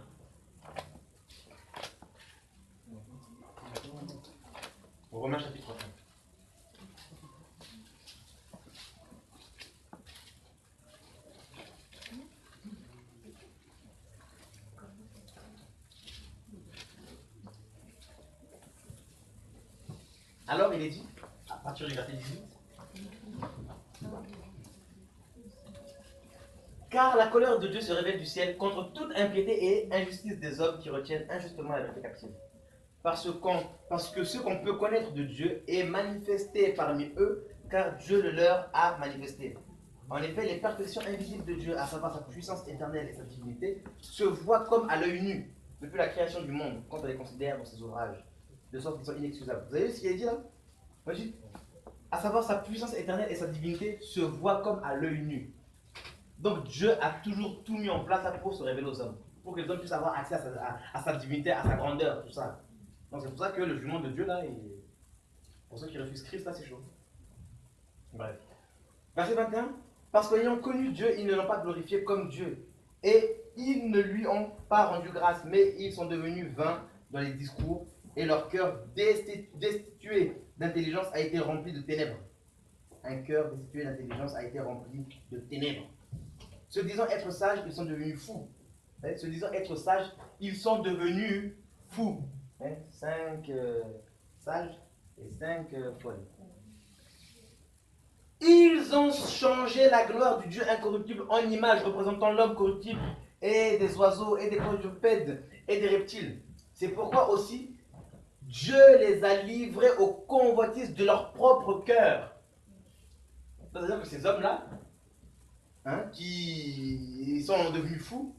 Romain chapitre 5. Alors il est dit, à partir du verset 18, car la colère de Dieu se révèle du ciel contre toute impiété et injustice des hommes qui retiennent injustement la vérité captive. Parce que ce qu'on peut connaître de Dieu est manifesté parmi eux, car Dieu le leur a manifesté. En effet, les perfections invisibles de Dieu, à savoir sa puissance éternelle et sa divinité, se voient comme à l'œil nu, depuis la création du monde, quand on les considère dans ses ouvrages, de sorte qu'ils sont inexcusables. Vous avez vu ce qu'il a dit là? Vas-y. À savoir sa puissance éternelle et sa divinité se voient comme à l'œil nu. Donc Dieu a toujours tout mis en place pour se révéler aux hommes, pour que les hommes puissent avoir accès à sa divinité, à sa grandeur, tout ça. Donc c'est pour ça que le jugement de Dieu là, pour ceux qui refusent Christ là, c'est chaud. Bref. Verset 21. Parce qu'ayant connu Dieu, ils ne l'ont pas glorifié comme Dieu. Et ils ne lui ont pas rendu grâce, mais ils sont devenus vains dans les discours, et leur cœur destitué d'intelligence a été rempli de ténèbres. Un cœur destitué d'intelligence a été rempli de ténèbres. Se disant être sages, ils sont devenus fous. Se disant être sages, ils sont devenus fous. 5 sages et 5 folles. Ils ont changé la gloire du Dieu incorruptible en image représentant l'homme corruptible et des oiseaux et des quadrupèdes et des reptiles. C'est pourquoi aussi Dieu les a livrés aux convoitises de leur propre cœur. C'est-à-dire que ces hommes-là, qui sont devenus fous,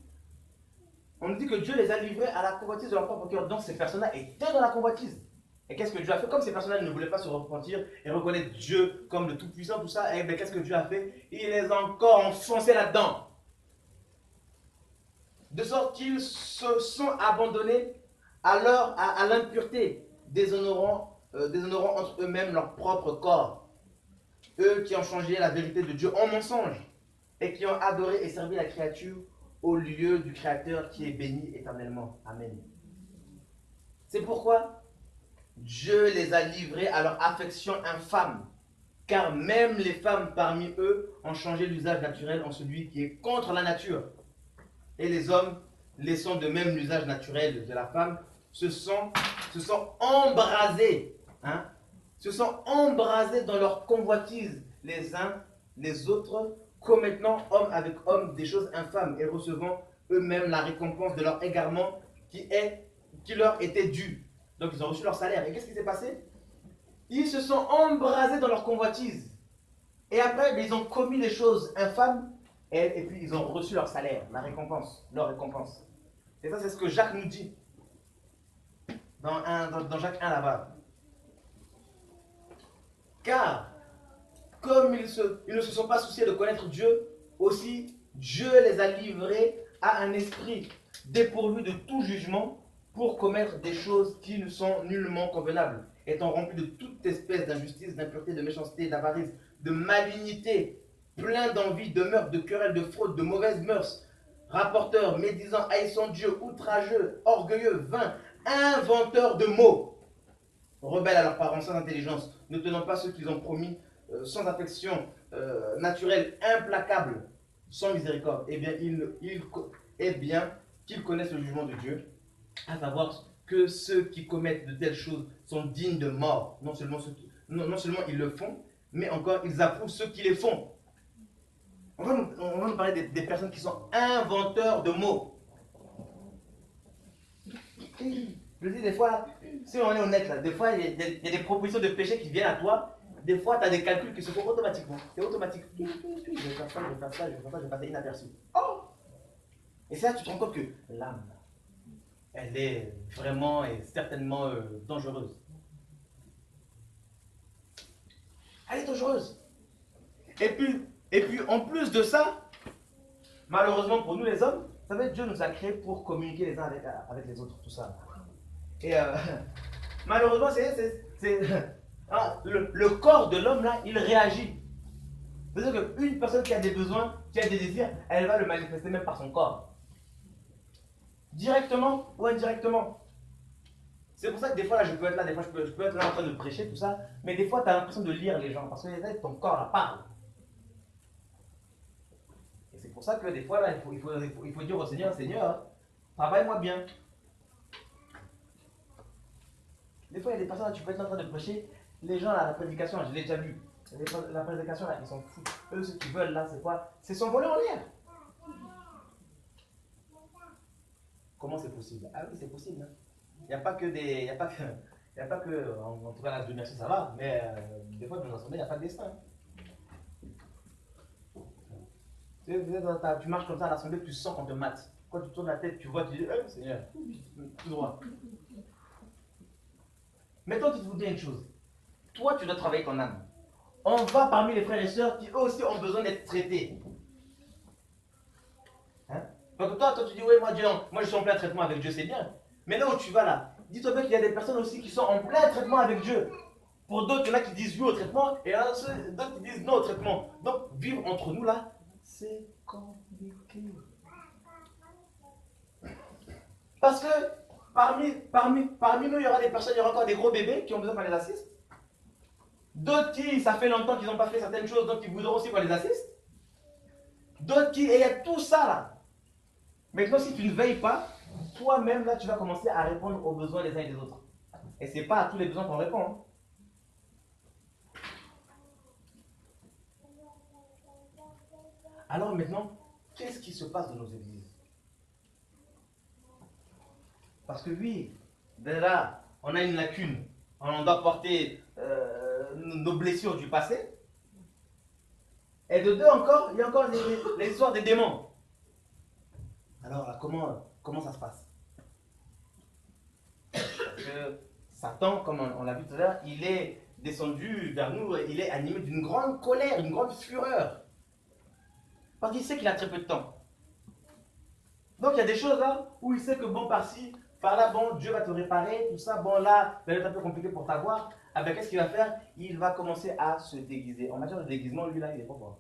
on nous dit que Dieu les a livrés à la convoitise de leur propre cœur. Donc ces personnes-là étaient dans la convoitise. Et qu'est-ce que Dieu a fait? Comme ces personnes-là ne voulaient pas se repentir et reconnaître Dieu comme le Tout-Puissant, tout ça, et bien qu'est-ce que Dieu a fait? Il les a encore enfoncés là-dedans. De sorte qu'ils se sont abandonnés à l'impureté, déshonorant entre eux-mêmes leur propre corps. Eux qui ont changé la vérité de Dieu en mensonge et qui ont adoré et servi la créature au lieu du Créateur qui est béni éternellement. Amen. C'est pourquoi Dieu les a livrés à leur affection infâme, car même les femmes parmi eux ont changé l'usage naturel en celui qui est contre la nature. Et les hommes, laissant de même l'usage naturel de la femme, se sont embrasés, dans leur convoitise les uns les autres, commettant homme avec homme des choses infâmes et recevant eux-mêmes la récompense de leur égarement qui leur était due. Donc ils ont reçu leur salaire. Et qu'est-ce qui s'est passé? Ils se sont embrasés dans leur convoitise. Et après, ils ont commis des choses infâmes et puis ils ont reçu leur salaire, leur récompense. Et ça, c'est ce que Jacques nous dit dans Jacques 1 là-bas. Car comme ils ne se sont pas souciés de connaître Dieu, aussi Dieu les a livrés à un esprit dépourvu de tout jugement pour commettre des choses qui ne sont nullement convenables, étant remplis de toute espèce d'injustice, d'impureté, de méchanceté, d'avarice, de malignité, plein d'envie, de meurtre, de querelle, de fraude, de mauvaises mœurs, rapporteurs, médisants, haïssant Dieu, outrageux, orgueilleux, vains, inventeurs de mots, rebelles à leurs parents, sans intelligence, ne tenant pas ce qu'ils ont promis, sans affection naturelle, implacable, sans miséricorde. Eh bien, qu'ils connaissent le jugement de Dieu, à savoir que ceux qui commettent de telles choses sont dignes de mort. Non seulement ils le font, mais encore ils approuvent ceux qui les font. On va nous parler des personnes qui sont inventeurs de mots. Je dis des fois, si on est honnête là, des fois il y a des propositions de péché qui viennent à toi. Des fois, tu as des calculs qui se font automatiquement. C'est automatique. Je vais faire ça, je vais faire ça, je vais faire ça, je vais passer inaperçu. Oh! Et c'est là que tu te rends compte que l'âme, elle est vraiment et certainement dangereuse. Elle est dangereuse. Et puis, en plus de ça, malheureusement pour nous les hommes, vous savez, Dieu nous a créés pour communiquer les uns avec les autres, tout ça. Et malheureusement, le corps de l'homme là, il réagit. C'est-à-dire qu'une personne qui a des besoins, qui a des désirs, elle va le manifester même par son corps. Directement ou indirectement. C'est pour ça que des fois là, je peux être là, des fois je peux être là en train de prêcher, tout ça, mais des fois tu as l'impression de lire les gens, parce que ton corps là parle. Et c'est pour ça que des fois là, il faut dire au Seigneur, Seigneur, travaille-moi bien. Des fois il y a des personnes là, tu peux être en train de prêcher, les gens là, la prédication, je l'ai déjà vu, la prédication là, ils s'en foutent. Eux, ce qu'ils veulent là, c'est quoi? C'est s'envoler en l'air. Comment c'est possible? Ah oui, c'est possible. Il n'y a pas que des. En tout cas, la domination, ça va, mais des fois, dans l'assemblée, il n'y a pas de destin. Tu marches comme ça à l'assemblée, tu sens qu'on te mate. Quand tu tournes la tête, tu vois, tu dis, Seigneur, tout droit. Maintenant, tu te dis une chose. Toi, tu dois travailler ton âme. On va parmi les frères et sœurs qui eux aussi ont besoin d'être traités. Hein? Donc toi, tu dis, oui, moi je suis en plein traitement avec Dieu, c'est bien. Mais là où tu vas là, dis-toi bien qu'il y a des personnes aussi qui sont en plein traitement avec Dieu. Pour d'autres, il y en a qui disent oui au traitement et d'autres qui disent non au traitement. Donc vivre entre nous là, c'est compliqué. Parce que parmi nous, il y aura des personnes, il y aura encore des gros bébés qui ont besoin qu'on les assiste. D'autres qui, ça fait longtemps qu'ils n'ont pas fait certaines choses, donc ils voudront aussi qu'on les assiste. D'autres qui, et il y a tout ça là. Maintenant, si tu ne veilles pas, toi-même là, tu vas commencer à répondre aux besoins des uns et des autres. Et ce n'est pas à tous les besoins qu'on répond. Hein. Alors maintenant, qu'est-ce qui se passe dans nos églises? Parce que oui, là, on a une lacune. On doit porter nos blessures du passé. Et de deux encore, il y a encore les histoires des démons. Alors là, comment ça se passe? Parce que Satan, comme on l'a vu tout à l'heure, il est descendu vers nous, il est animé d'une grande colère, d'une grande fureur. Parce qu'il sait qu'il a très peu de temps. Donc il y a des choses là où il sait que bon, par-ci, par-là, bon, Dieu va te réparer, tout ça, bon là, ça va être un peu compliqué pour t'avoir. Ah ben qu'est-ce qu'il va faire? Il va commencer à se déguiser. En matière de déguisement, lui là, il est pas fort.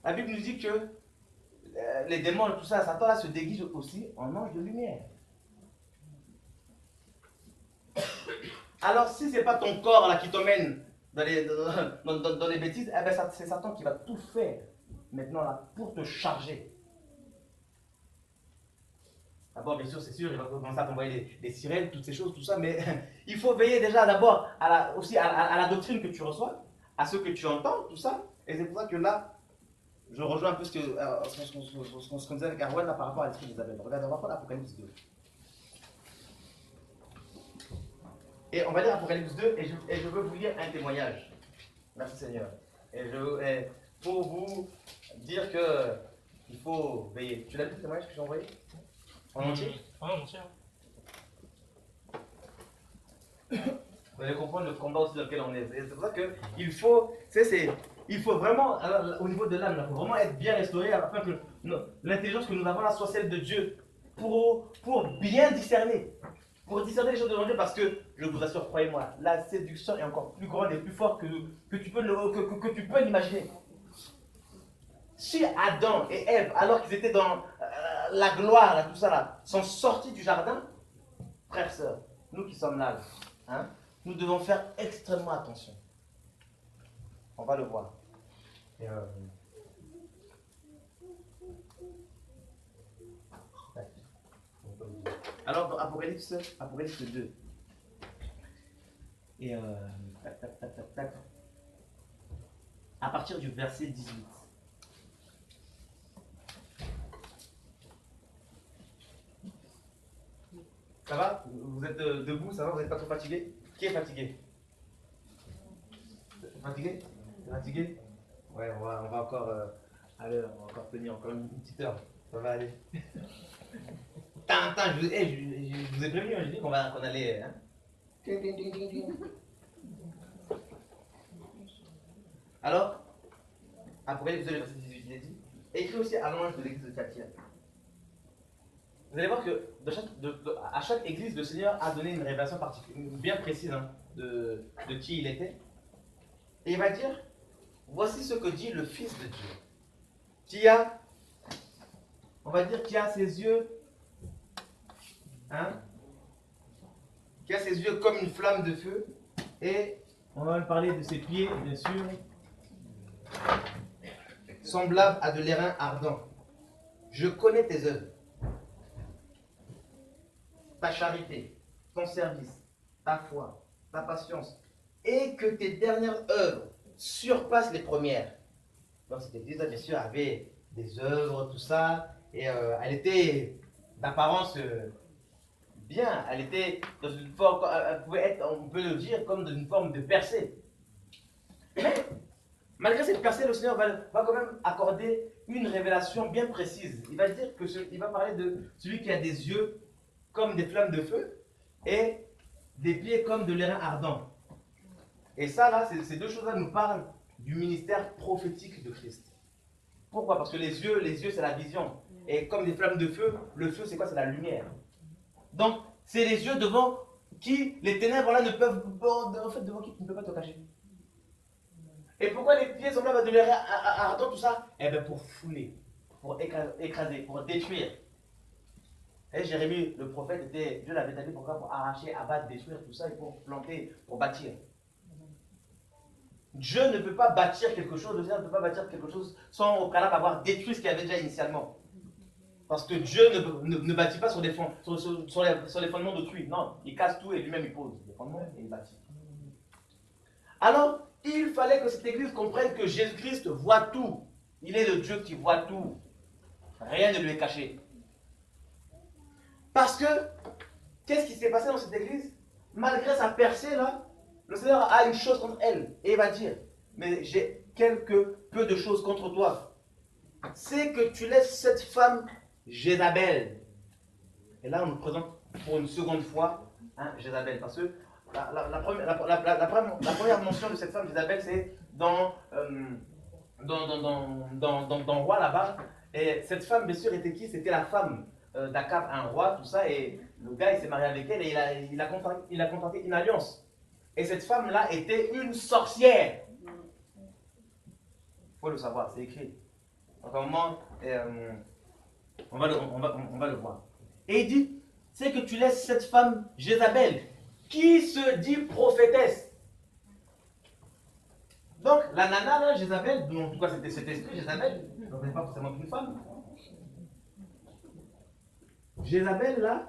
La Bible nous dit que les démons, tout ça, Satan là se déguise aussi en ange de lumière. Alors si ce n'est pas ton corps là qui t'emmène dans les bêtises, eh ben, c'est Satan qui va tout faire maintenant là pour te charger. D'abord, bien sûr, c'est sûr, il va commencer à t'envoyer des sirènes, toutes ces choses, tout ça, mais il faut veiller déjà d'abord aussi à la doctrine que tu reçois, à ce que tu entends, tout ça. Et c'est pour ça que là, je rejoins un peu ce qu'on disait avec Arwen là, par rapport à l'esprit d'Isabelle. Regarde, on va prendre Apocalypse 2. Et on va lire Apocalypse 2 et je veux vous lire un témoignage. Merci Seigneur. Et pour vous dire qu'il faut veiller. Tu l'as lu le témoignage que j'ai envoyé? En entier? En entier. Vous allez comprendre le combat aussi dans lequel on est. Et c'est pour ça qu'il faut, il faut vraiment, alors, au niveau de l'âme, il faut vraiment être bien restauré afin que l'intelligence que nous avons là soit celle de Dieu pour bien discerner. Pour discerner les choses de Dieu, parce que, je vous assure, croyez-moi, la séduction est encore plus grande et plus forte que tu peux l'imaginer. Si Adam et Ève, alors qu'ils étaient dans la gloire, là, tout ça là, sont sortis du jardin, frères, sœurs, nous qui sommes là, hein, nous devons faire extrêmement attention. On va le voir. Et alors, dans Apocalypse 2. Et à partir du verset 18. Ça va? Vous êtes debout, ça va? Vous n'êtes pas trop fatigué? Qui est fatigué? Fatigué? Fatigué? Ouais, on va encore aller, on va encore tenir encore une petite heure. Ça va aller. Je vous ai prévenu, j'ai dit qu'on allait. Hein? Alors, Apocalypse 2, verset 18, il est dit, écrit aussi à l'ange de l'église de Thyatire. Vous allez voir que à chaque église, le Seigneur a donné une révélation particulière, bien précise, hein, de qui il était. Et il va dire, voici ce que dit le Fils de Dieu, on va dire, qui a ses yeux, hein, qui a ses yeux comme une flamme de feu, et on va parler de ses pieds, bien sûr, semblables à de l'airain ardent. Je connais tes œuvres, ta charité, ton service, ta foi, ta patience, et que tes dernières œuvres surpassent les premières. Donc cette église, bien sûr, avait des œuvres, tout ça, et elle était d'apparence bien, elle était dans une forme, elle pouvait être, on peut le dire, comme dans une forme de percée. Mais, malgré cette percée, le Seigneur va quand même accorder une révélation bien précise. Il va dire que il va parler de celui qui a des yeux comme des flammes de feu et des pieds comme de l'airain ardent. Et ça, là, ces deux choses-là nous parlent du ministère prophétique de Christ. Pourquoi? Parce que les yeux, c'est la vision. Et comme des flammes de feu, le feu, c'est quoi? C'est la lumière. Donc, c'est les yeux devant qui les ténèbres là ne peuvent, en fait, devant qui tu ne peux pas te cacher. Et pourquoi les pieds semblables à de l'airain ardent, tout ça? Eh bien, pour fouler, pour écraser, pour détruire. Et Jérémie, le prophète, Dieu l'avait établi pour arracher, abattre, détruire, tout ça, et pour planter, pour bâtir. Dieu ne peut pas bâtir quelque chose, le Seigneur ne peut pas bâtir quelque chose sans au préalable avoir détruit ce qu'il y avait déjà initialement. Parce que Dieu ne bâtit pas sur les fondements d'autrui. Non, il casse tout et lui-même il pose les fondements et il bâtit. Alors, il fallait que cette église comprenne que Jésus-Christ voit tout. Il est le Dieu qui voit tout. Rien ne lui est caché. Parce que, qu'est-ce qui s'est passé dans cette église? Malgré sa percée là, le Seigneur a une chose contre elle. Et il va dire, mais j'ai peu de choses contre toi. C'est que tu laisses cette femme Jézabel. Et là, on nous présente pour une seconde fois Jézabel. Parce que la première mention de cette femme Jézabel, c'est dans Roi là-bas. Et cette femme, bien sûr, était qui? C'était la femme d'Akab, un roi, tout ça. Et le gars, il s'est marié avec elle et il a contracté une alliance. Et cette femme-là était une sorcière. Il faut le savoir, c'est écrit. Donc, à un moment, on va le voir. Et il dit, c'est que tu laisses cette femme Jézabel, qui se dit prophétesse. Donc, la nana, là, Jézabel, en tout cas, c'était cet esprit, Jézabel, donc n'est pas forcément une femme. Jézabel, là,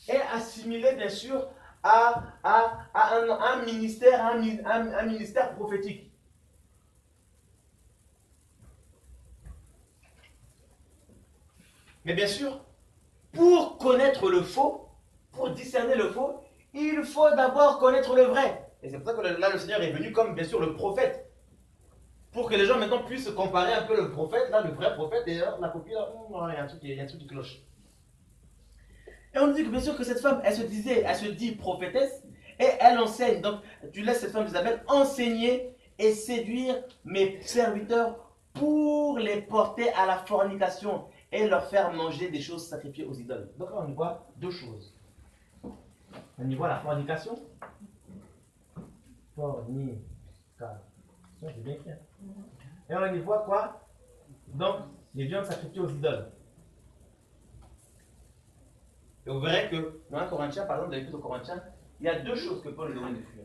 est assimilée, bien sûr, à un ministère prophétique. Mais bien sûr, pour connaître le faux, pour discerner le faux, il faut d'abord connaître le vrai. Et c'est pour ça que là, le Seigneur est venu comme, bien sûr, le prophète. Pour que les gens maintenant puissent comparer un peu le prophète, là, le vrai prophète, et la copie, là, il y a un truc qui cloche. Et on nous dit que bien sûr que cette femme, elle se dit prophétesse, et elle enseigne. Donc, tu laisses cette femme Isabelle enseigner et séduire mes serviteurs pour les porter à la fornication et leur faire manger des choses sacrifiées aux idoles. Donc là, on y voit deux choses. On y voit la fornication. Fornication, j'ai bien écrit. Et on y voit quoi? Donc, les viandes sacrifiées aux idoles. Et vous verrez que dans 1 Corinthiens, par exemple, dans l'Épître aux Corinthiens, il y a deux choses que Paul nous demande de fuir.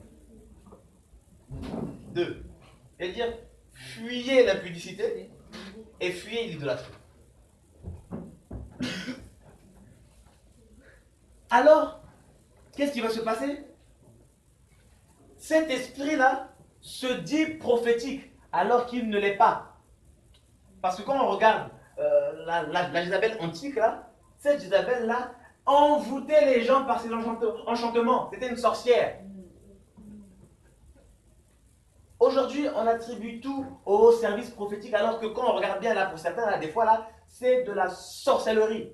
Deux. C'est-à-dire, fuyez l'impudicité et fuyez l'idolâtrie. Alors, qu'est-ce qui va se passer? Cet esprit-là se dit prophétique alors qu'il ne l'est pas. Parce que quand on regarde la Jézabel antique, là, cette Jézabel-là envoûtait les gens par ses enchantements. C'était une sorcière. Aujourd'hui, on attribue tout au service prophétique, alors que quand on regarde bien là, pour certains, là, des fois, là, c'est de la sorcellerie.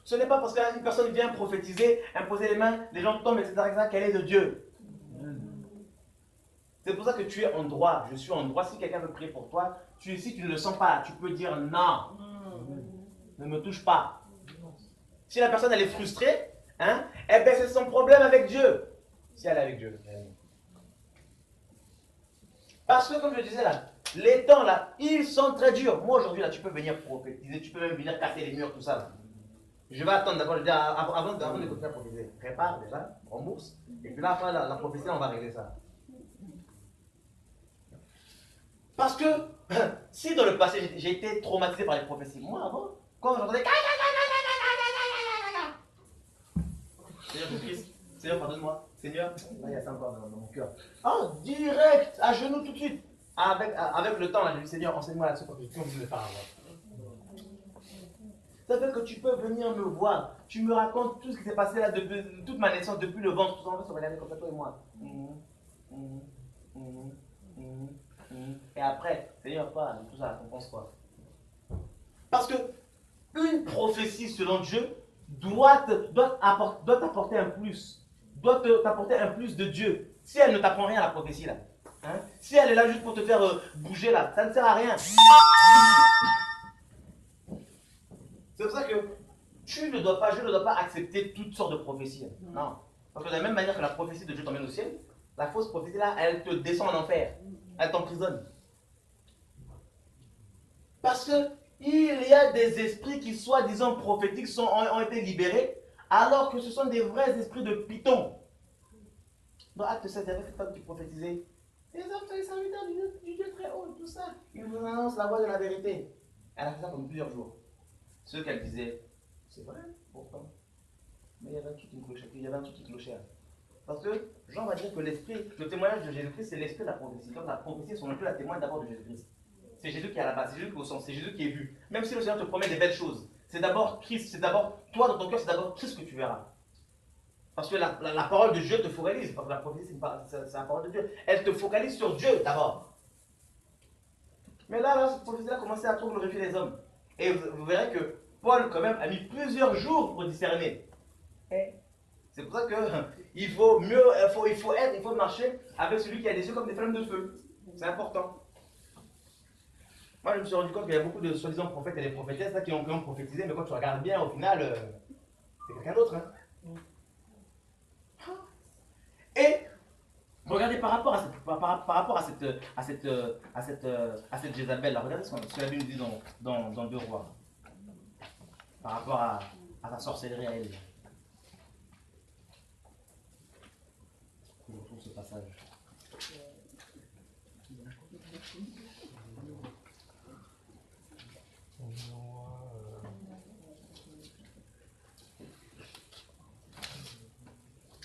Ce n'est pas parce qu'une personne vient prophétiser, imposer les mains, les gens tombent, etc., qu'elle est de Dieu. C'est pour ça que tu es en droit. Je suis en droit. Si quelqu'un veut prier pour toi, si tu ne le sens pas, tu peux dire non. Ne me touche pas. Si la personne elle est frustrée, hein, eh bien c'est son problème avec Dieu. Si elle est avec Dieu. Parce que comme je disais là, les temps là, ils sont très durs. Moi aujourd'hui là, tu peux venir prophétiser, tu peux même venir casser les murs, tout ça. Là. Je vais attendre d'abord, avant de continuer à prophétiser. Prépare déjà, rembourse. Et puis là, après la prophétie, on va régler ça. Parce que si dans le passé j'ai été traumatisé par les prophéties, moi avant, quand j'entendais Seigneur Jésus-Christ, Seigneur pardonne-moi, Seigneur, là il y a ça encore dans mon cœur. Oh, direct, à genoux tout de suite. Avec le temps, là, j'ai dit Seigneur, enseigne-moi là-dessus parce que je ne le pas avant. Ça fait que tu peux venir me voir, tu me racontes tout ce qui s'est passé là depuis toute ma naissance, depuis le ventre, tout ça, on va se regarder comme ça, toi et moi. Et après, Seigneur, pas tout ça, on pense quoi? Parce que une prophétie selon Dieu doit t'apporter un plus, doit t'apporter un plus de Dieu. Si elle ne t'apprend rien à la prophétie là, hein, si elle est là juste pour te faire bouger là, ça ne sert à rien. C'est pour ça que je ne dois pas accepter toutes sortes de prophéties. Non. Parce que de la même manière que la prophétie de Dieu t'emmène au ciel, la fausse prophétie là, elle te descend en enfer. Elle t'emprisonne. Parce que il y a des esprits qui, soi-disant prophétiques, ont été libérés, alors que ce sont des vrais esprits de python. Dans Acte 7, il y avait cette femme qui prophétisait. Les hommes sont les serviteurs du Dieu très haut, tout ça. Ils vous annoncent la voie de la vérité. Elle a fait ça pendant plusieurs jours. Ce qu'elle disait, c'est vrai, pourtant. Mais il y avait un truc qui clochait. Parce que Jean va dire que l'esprit, le témoignage de Jésus-Christ, c'est l'esprit de la prophétie. Donc la prophétie, son peu la témoigne d'abord de Jésus-Christ. C'est Jésus qui est à la base, c'est Jésus qui est au centre, c'est Jésus qui est vu. Même si le Seigneur te promet des belles choses, c'est d'abord Christ, c'est d'abord toi dans ton cœur, c'est d'abord Christ que tu verras. Parce que la parole de Dieu te focalise, parce que la prophétie, c'est la parole de Dieu. Elle te focalise sur Dieu d'abord. Mais là, cette prophétie a commencé à trop glorifier les hommes. Et vous verrez que Paul, quand même, a mis plusieurs jours pour discerner. C'est pour ça qu'il faut marcher avec celui qui a les yeux comme des flammes de feu. C'est important. Moi, je me suis rendu compte qu'il y a beaucoup de soi-disant prophètes et des prophétesses là, qui ont prophétisé, mais quand tu regardes bien, au final, c'est quelqu'un d'autre. Hein. Et regardez par rapport à cette Jézabel, là, regardez ce que la Bible nous dit dans 2 Rois. Par rapport à sa sorcellerie à elle. Je retrouve ce passage.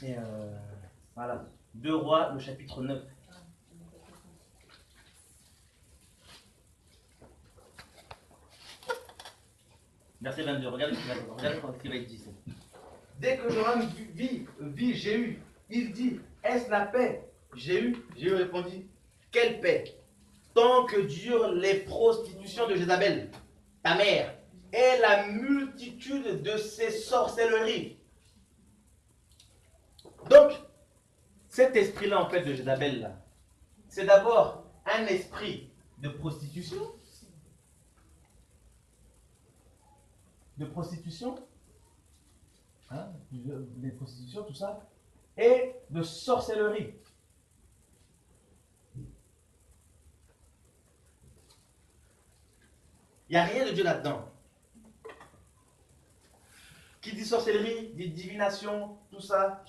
Et voilà, 2 Rois, le chapitre 9. Verset 22, regardez ce qu'il va être dit ici. Dès que Joram vit Jéhu, il dit, est-ce la paix? Jéhu répondit, quelle paix? Tant que durent les prostitutions de Jézabel, ta mère, et la multitude de ses sorcelleries. Donc, cet esprit-là, en fait, de Jézabel, là, c'est d'abord un esprit de prostitution. De prostitution. Hein, des prostitutions, tout ça. Et de sorcellerie. Il n'y a rien de Dieu là-dedans. Qui dit sorcellerie, dit divination, tout ça.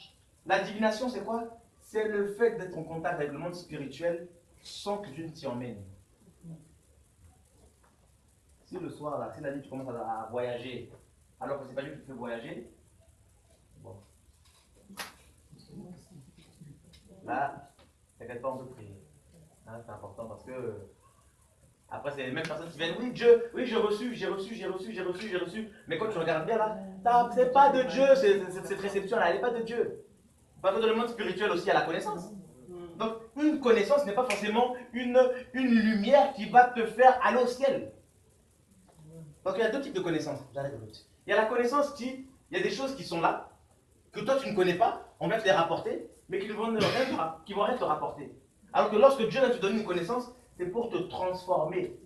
La divination, c'est quoi? C'est le fait d'être en contact avec le monde spirituel sans que Dieu ne t'y emmène. Si le soir, là, si la nuit, tu commences à voyager, alors que c'est pas Dieu qui te fait voyager, bon. Là, t'inquiète pas, on peut prier. Hein, c'est important parce que après, c'est les mêmes personnes qui viennent. Oui, Dieu, oui, j'ai reçu. Mais quand tu regardes bien là, c'est pas de Dieu, cette réception-là, elle n'est pas de Dieu. Parce que dans le monde spirituel aussi, il y a la connaissance. Donc, une connaissance n'est pas forcément une lumière qui va te faire aller au ciel. Donc, il y a deux types de connaissances. J'arrête de l'autre. Il y a la connaissance il y a des choses qui sont là, que toi tu ne connais pas, on vient te les rapporter, mais qui vont rien te rapporter. Alors que lorsque Dieu te donne une connaissance, c'est pour te transformer.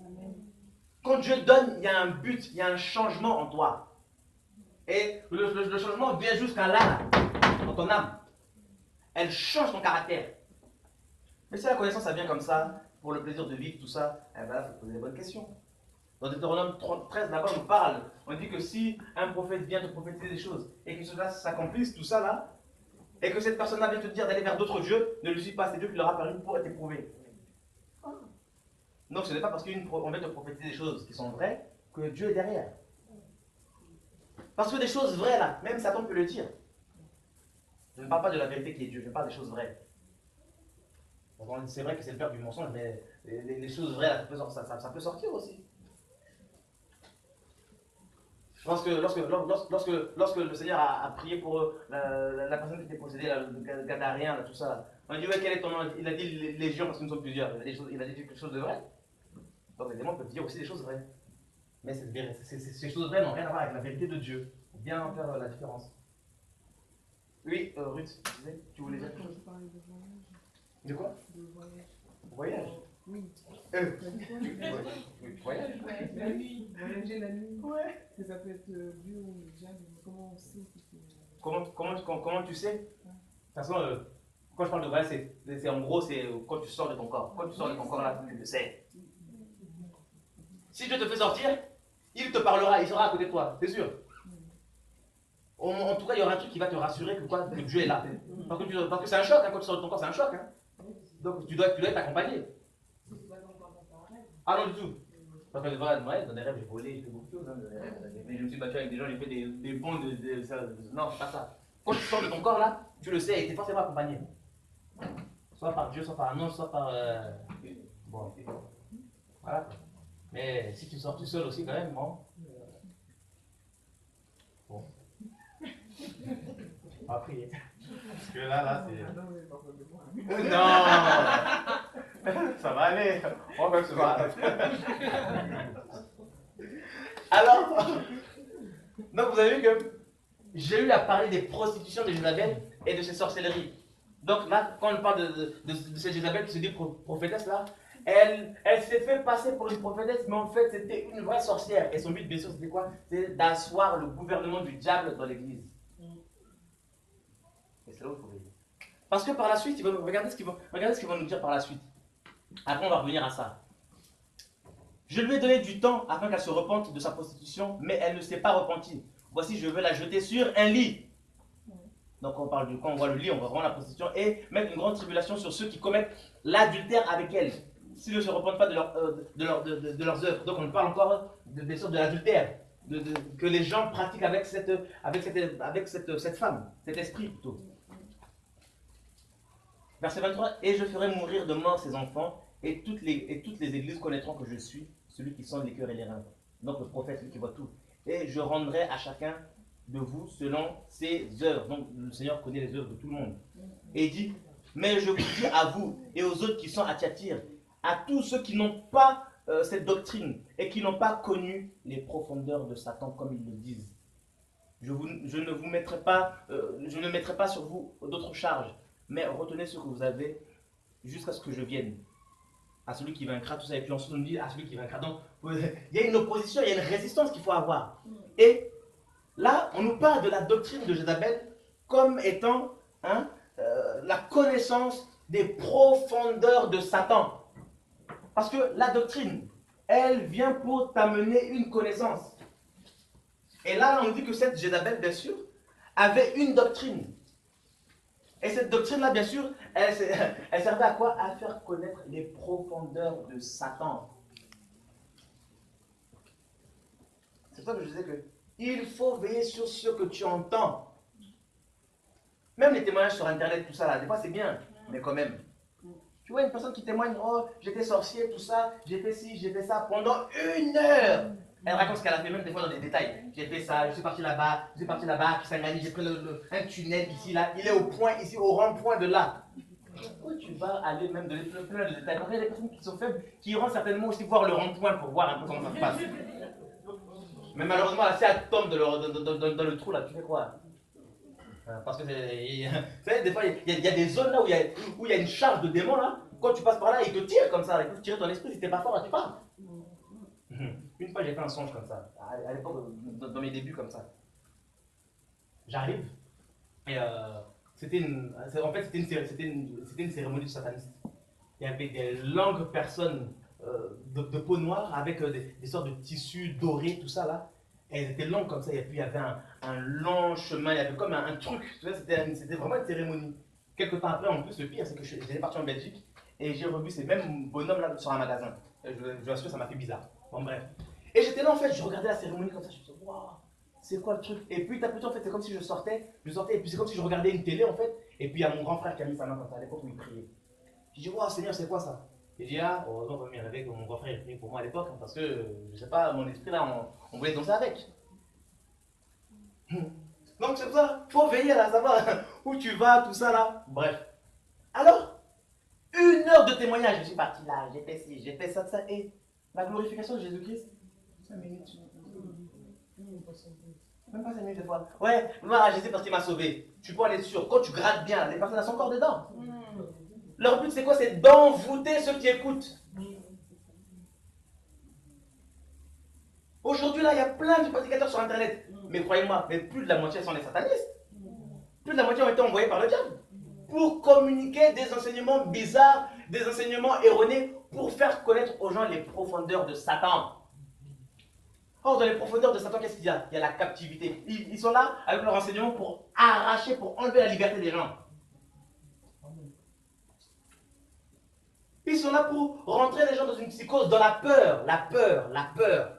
Quand Dieu donne, il y a un but, il y a un changement en toi. Et le changement vient jusqu'à là, dans ton âme. Elle change ton caractère. Mais si la connaissance, ça vient comme ça, pour le plaisir de vivre, tout ça, eh ben là, il faut poser les bonnes questions. Dans Deutéronome 13, là-bas, on parle. On dit que si un prophète vient te prophétiser des choses, et que cela s'accomplisse, tout ça là, et que cette personne-là vient te dire d'aller vers d'autres dieux, ne le suis pas, c'est Dieu qui leur a permis pour t'éprouver. Donc ce n'est pas parce qu'on vient te prophétiser des choses qui sont vraies que Dieu est derrière. Parce que des choses vraies là, même Satan peut le dire. Je ne parle pas de la vérité qui est Dieu, je parle des choses vraies. C'est vrai que c'est le père du mensonge, mais les choses vraies là, ça peut sortir aussi. Je pense que lorsque le Seigneur a prié pour la personne qui était possédée, le Gadarien, tout ça, on a dit, ouais, quel est ton nom? Il a dit légion parce que nous sommes plusieurs. Il a dit quelque chose de vrai. Donc les démons peuvent dire aussi des choses vraies. Mais ces choses vraies n'ont rien à voir avec la vérité de Dieu. Bien faire la différence. Oui, Ruth, tu voulais dire quelque chose? De quoi? De voyage. Voyage? Oui. Voyage? Ouais, la nuit. Voyager la nuit. Ouais. Que ça peut être Dieu ou le diable. Comment on sait que c'est... Comment tu sais? De toute façon, quand je parle de voyage, c'est en gros, c'est quand tu sors de ton corps. Quand tu sors de ton corps, là, tu le sais. Si Dieu te fait sortir, il te parlera, il sera à côté de toi, c'est sûr. En tout cas, il y aura un truc qui va te rassurer que Dieu est là. Parce que c'est un choc, hein, quand tu sors de ton corps, c'est un choc. Hein. Donc tu dois être accompagné. Ah non, du tout. Parce que dans des rêves, j'ai volé, j'ai fait beaucoup de choses. Hein. Je me suis battu avec des gens, j'ai fait des ponts non, c'est pas ça. Quand tu sors de ton corps là, tu le sais, et tu es forcément accompagné. Soit par Dieu, soit par un ange, soit par. Bon. Voilà. Mais si tu sors tout seul aussi, quand même, bon. Bon. On va prier. Parce que là, c'est. Non! Ça va aller. On va se voir. Alors, donc vous avez vu que j'ai eu à parler des prostitutions de Jézabel et de ses sorcelleries. Donc là, quand on parle de cette Jézabel qui se dit prophétesse là, elle s'est fait passer pour une prophétesse, mais en fait c'était une vraie sorcière. Et son but bien sûr c'était quoi? C'est d'asseoir le gouvernement du diable dans l'église. Et c'est là où il faut veiller. Parce que par la suite, regardez ce qu'ils vont nous dire par la suite. Après on va revenir à ça. Je lui ai donné du temps afin qu'elle se repente de sa prostitution, mais elle ne s'est pas repentie. Voici, je veux la jeter sur un lit. Donc quand on voit le lit, on va vraiment la prostitution et mettre une grande tribulation sur ceux qui commettent l'adultère avec elle, s'ils ne se repentent pas de leurs œuvres. Donc on parle encore des sortes de l'adultère, que les gens pratiquent avec cette femme, cet esprit plutôt. Verset 23, et je ferai mourir de mort ses enfants, et toutes les églises connaîtront que je suis celui qui sonde les cœurs et les reins. Donc le prophète, celui qui voit tout. Et je rendrai à chacun de vous selon ses œuvres. Donc le Seigneur connaît les œuvres de tout le monde. Et il dit, mais je vous dis à vous et aux autres qui sont à Thyatire, à tous ceux qui n'ont pas cette doctrine et qui n'ont pas connu les profondeurs de Satan comme ils le disent. Je ne mettrai pas sur vous d'autres charges, mais retenez ce que vous avez jusqu'à ce que je vienne. À celui qui vaincra, tout ça, et puis ensuite on dit à celui qui vaincra. Donc, il y a une opposition, il y a une résistance qu'il faut avoir. Et là, on nous parle de la doctrine de Jézabel comme étant la connaissance des profondeurs de Satan. Parce que la doctrine, elle vient pour t'amener une connaissance. Et là, on dit que cette Jézabel, bien sûr, avait une doctrine. Et cette doctrine-là, bien sûr, elle servait à quoi? À faire connaître les profondeurs de Satan. C'est pour ça que je disais que il faut veiller sur ce que tu entends. Même les témoignages sur Internet, tout ça, là, des fois c'est bien, mais quand même. Tu vois une personne qui témoigne, oh, j'étais sorcier, tout ça, j'ai fait ci, j'ai fait ça, pendant 1 heure. Elle raconte ce qu'elle a fait, même des fois dans des détails. J'ai fait ça, je suis parti là-bas, Kisangani, j'ai pris un tunnel ici, là, il est au point, ici, au rond-point de là. Où tu vas aller même de plein de détails? Après, il y a des personnes qui sont faibles, qui iront certainement aussi voir le rond-point pour voir un peu comment ça se passe. Mais malheureusement, si elle tombe dans le trou, là, tu fais quoi? Parce que des fois, il y a des zones là où il y a une charge de démons là. Quand tu passes par là, ils te tirent comme ça. Ils peuvent tirer ton esprit. Si t'es pas fort, là, tu pars. Une fois, j'ai fait un songe comme ça. À l'époque, dans mes débuts, comme ça. J'arrive. Et c'était une cérémonie de satanistes. Il y avait des longues personnes de peau noire avec des sortes de tissus dorés, tout ça là. Et elles étaient longues comme ça, et puis il y avait un long chemin, il y avait comme un truc, c'était vraiment une cérémonie. Quelques temps après, en plus, le pire, c'est que j'étais parti en Belgique, et j'ai revu ces mêmes bonhommes là sur un magasin. Je vous assure, ça m'a fait bizarre. Bon, bref. Et j'étais là, en fait, je regardais la cérémonie comme ça, je me disais, waouh, c'est quoi le truc? Et puis, petit en fait, c'est comme si je sortais, et puis c'est comme si je regardais une télé, en fait, et puis il y a mon grand frère qui a mis sa main comme ça à l'époque où il priait. J'ai dit, waouh, Seigneur, c'est quoi ça? J'ai dit, ah, heureusement, on va me réveiller que mon grand frère est prié pour moi à l'époque, hein, parce que, je sais pas, mon esprit là, on voulait danser avec. Donc c'est pour ça, il faut veiller à savoir où tu vas, tout ça là. Bref. Alors, 1 heure de témoignage, je suis parti là, j'ai fait ci, j'ai fait ça, et la glorification de Jésus-Christ, 5 minutes. Même pas 5 minutes des fois. Ouais, moi, Jésus parce qu'il m'a sauvé. Tu peux aller sûr, quand tu grattes bien, les personnes elles sont encore dedans. Leur but c'est quoi? C'est d'envoûter ceux qui écoutent. Aujourd'hui là, il y a plein de prédicateurs sur Internet. Mais croyez-moi, mais plus de la moitié sont des satanistes. Plus de la moitié ont été envoyés par le diable. Pour communiquer des enseignements bizarres, des enseignements erronés, pour faire connaître aux gens les profondeurs de Satan. Or, dans les profondeurs de Satan, qu'est-ce qu'il y a? Il y a la captivité. Ils sont là avec leur enseignement pour arracher, pour enlever la liberté des gens. Ils sont là pour rentrer les gens dans une psychose, dans la peur, la peur, la peur.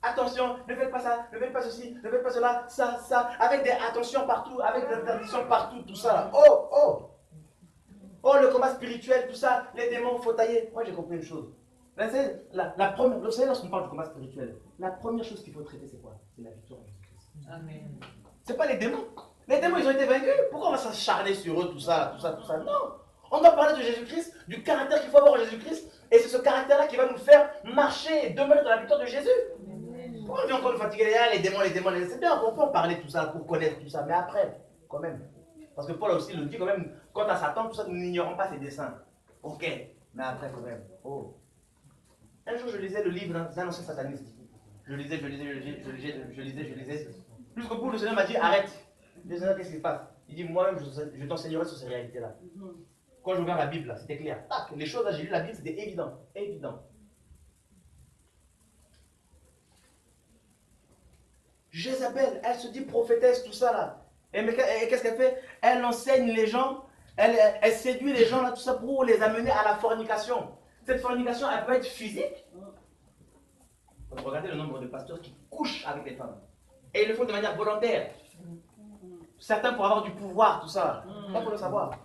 Attention, ne faites pas ça, ne faites pas ceci, ne faites pas cela, ça, avec des attentions partout, avec des interdictions partout, tout ça. Oh, oh! Oh, le combat spirituel, tout ça, les démons, il faut tailler. Moi, j'ai compris une chose. Vous savez, lorsqu'on parle du combat spirituel, la première chose qu'il faut traiter, c'est quoi? C'est la victoire de Jésus-Christ. Amen. C'est pas les démons. Les démons, ils ont été vaincus. Pourquoi on va s'acharner sur eux, tout ça? Non. On doit parler de Jésus-Christ, du caractère qu'il faut avoir en Jésus-Christ, et c'est ce caractère-là qui va nous faire marcher et demeurer dans la victoire de Jésus. Pourquoi on vient encore nous fatiguer les démons, c'est bien, on peut en parler tout ça pour connaître tout ça, mais après, quand même. Parce que Paul aussi le dit quand même, quant à Satan, tout ça, nous n'ignorons pas ses desseins. Ok, mais après quand même. Oh. Un jour, je lisais le livre d'un ancien sataniste. Je lisais. Jusqu'au bout, le Seigneur m'a dit, arrête. Le Seigneur, qu'est-ce qui se passe? Il dit, moi-même, je t'enseignerai sur ces réalités-là. Quand j'ai ouvert la Bible, c'était clair. Tac, les choses, là, j'ai lu la Bible, c'était évident. Évident. Jézabel, elle se dit prophétesse, tout ça là. Et qu'est-ce qu'elle fait? Elle enseigne les gens, elle séduit les gens là, tout ça pour les amener à la fornication. Cette fornication, elle peut être physique. Regardez le nombre de pasteurs qui couchent avec les femmes. Et ils le font de manière volontaire. Certains pour avoir du pouvoir, tout ça. Pas pour le savoir.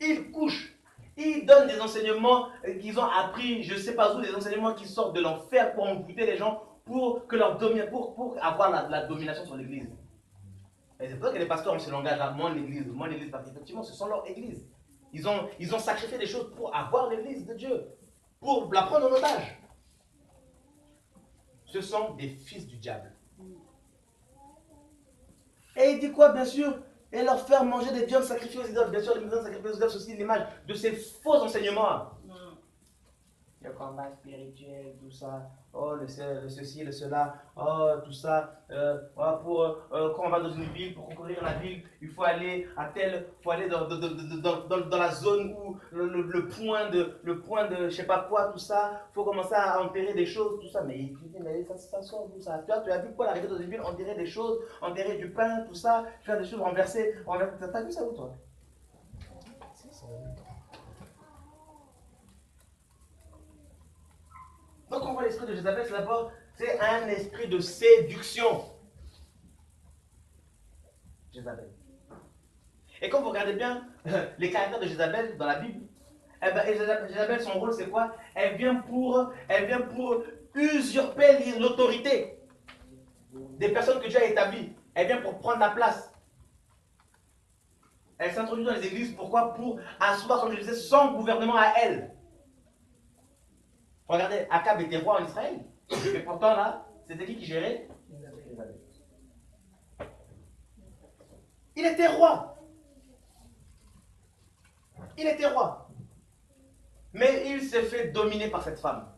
Ils couchent. Ils donnent des enseignements qu'ils ont appris, je ne sais pas où, des enseignements qui sortent de l'enfer pour envoûter les gens, pour avoir la domination sur l'église. Et c'est pour ça que les pasteurs ont ce langage-là, mon église, parce qu'effectivement, ce sont leur église. Ils ont sacrifié des choses pour avoir l'église de Dieu, pour la prendre en otage. Ce sont des fils du diable. Et il dit quoi, bien sûr? Et leur faire manger des viandes sacrifiées aux idoles. Bien sûr, les viandes sacrifiées aux idoles, c'est aussi l'image de ces faux enseignements. Le combat spirituel, tout ça. Oh, le ceci, le cela. Oh, tout ça. Quand on va dans une ville, pour conquérir la ville, il faut aller dans la zone où le point de je sais pas quoi, tout ça. Il faut commencer à enterrer des choses, tout ça. Mais il dit, mais ça sort d'où ça? Tu as vu quoi arriver dans une ville, enterrer des choses, enterrer du pain, tout ça, faire des choses, renverser. T'as vu ça où, toi? Donc on voit l'esprit de Jézabel, c'est un esprit de séduction. Jézabel. Et quand vous regardez bien les caractères de Jézabel dans la Bible, Jézabel, son rôle c'est quoi? Elle vient pour usurper l'autorité des personnes que Dieu a établies. Elle vient pour prendre la place. Elle s'introduit dans les églises, pourquoi? Pour asseoir, comme je disais, son gouvernement à elle. Regardez, Akab était roi en Israël. Et pourtant là, c'était qui gérait? Jézabel. Il était roi. Il était roi. Mais il s'est fait dominer par cette femme.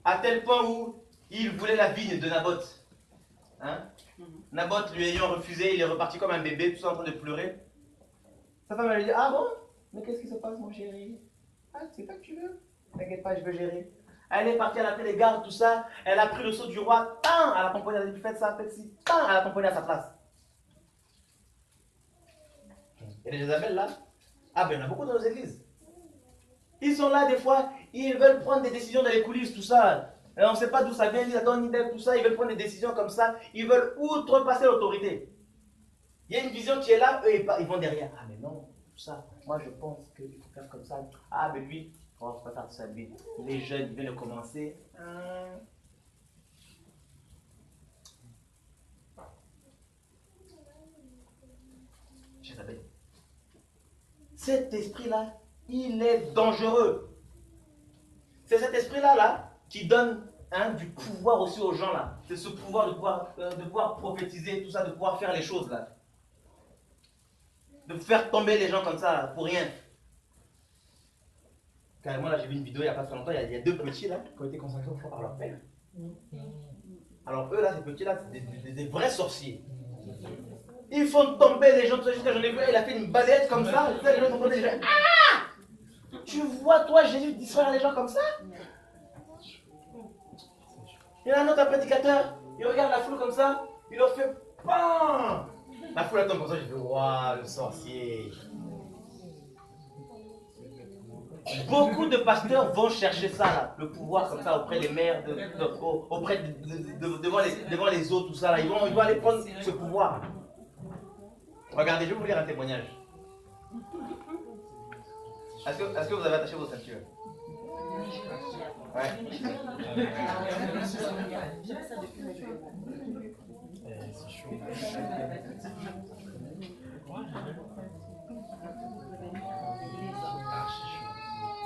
À tel point où il voulait la vigne de Naboth. Hein? Naboth lui ayant refusé, il est reparti comme un bébé, tout ça en train de pleurer. Sa femme lui dit, ah bon? Mais qu'est-ce qui se passe, mon chéri? Ah, c'est pas que tu veux? T'inquiète pas, je veux gérer. Elle est partie, elle a pris les gardes, tout ça. Elle a pris le sceau du roi. Tant, elle a tamponné, elle a dit, faites ça, faites ci. Tant, elle a tamponné à sa place. Et les Jézabel là, ah ben il y en a beaucoup dans nos églises. Ils sont là des fois, ils veulent prendre des décisions dans les coulisses, tout ça. Et on ne sait pas d'où ça vient, ils attendent une idée, tout ça. Ils veulent prendre des décisions comme ça. Ils veulent outrepasser l'autorité. Il y a une vision qui est là, eux ils vont derrière. Ah mais non, tout ça. Moi je pense qu'il faut faire comme ça. Ah mais lui, on va pas faire ça lui. Les jeunes, ils viennent de commencer. Jézabel. Cet esprit-là, il est dangereux. C'est cet esprit-là qui donne du pouvoir aussi aux gens là. C'est ce pouvoir de pouvoir prophétiser, tout ça, de pouvoir faire les choses là. De faire tomber les gens comme ça là, pour rien. Carrément là, j'ai vu une vidéo il n'y a pas très longtemps, il y a deux petits là qui ont été consacrés autrefois par leur père. Alors eux là, ces petits là, c'est des vrais sorciers. Ils font tomber les gens, tout ça, jusqu'à j'en ai vu, il a fait une balayette comme ça, les gens sont tombés, ah! Tu vois toi Jésus distraire les gens comme ça? Il y a un autre prédicateur, il regarde la foule comme ça, il leur fait PAM! La foule attend comme ça, je dis waouh, le sorcier. Beaucoup de pasteurs vont chercher ça, là, le pouvoir comme ça auprès des maires, devant les autres, tout ça. Là. Ils vont aller prendre ce pouvoir. Regardez, je vais vous lire un témoignage. Est-ce que vous avez attaché vos ceintures? Ouais.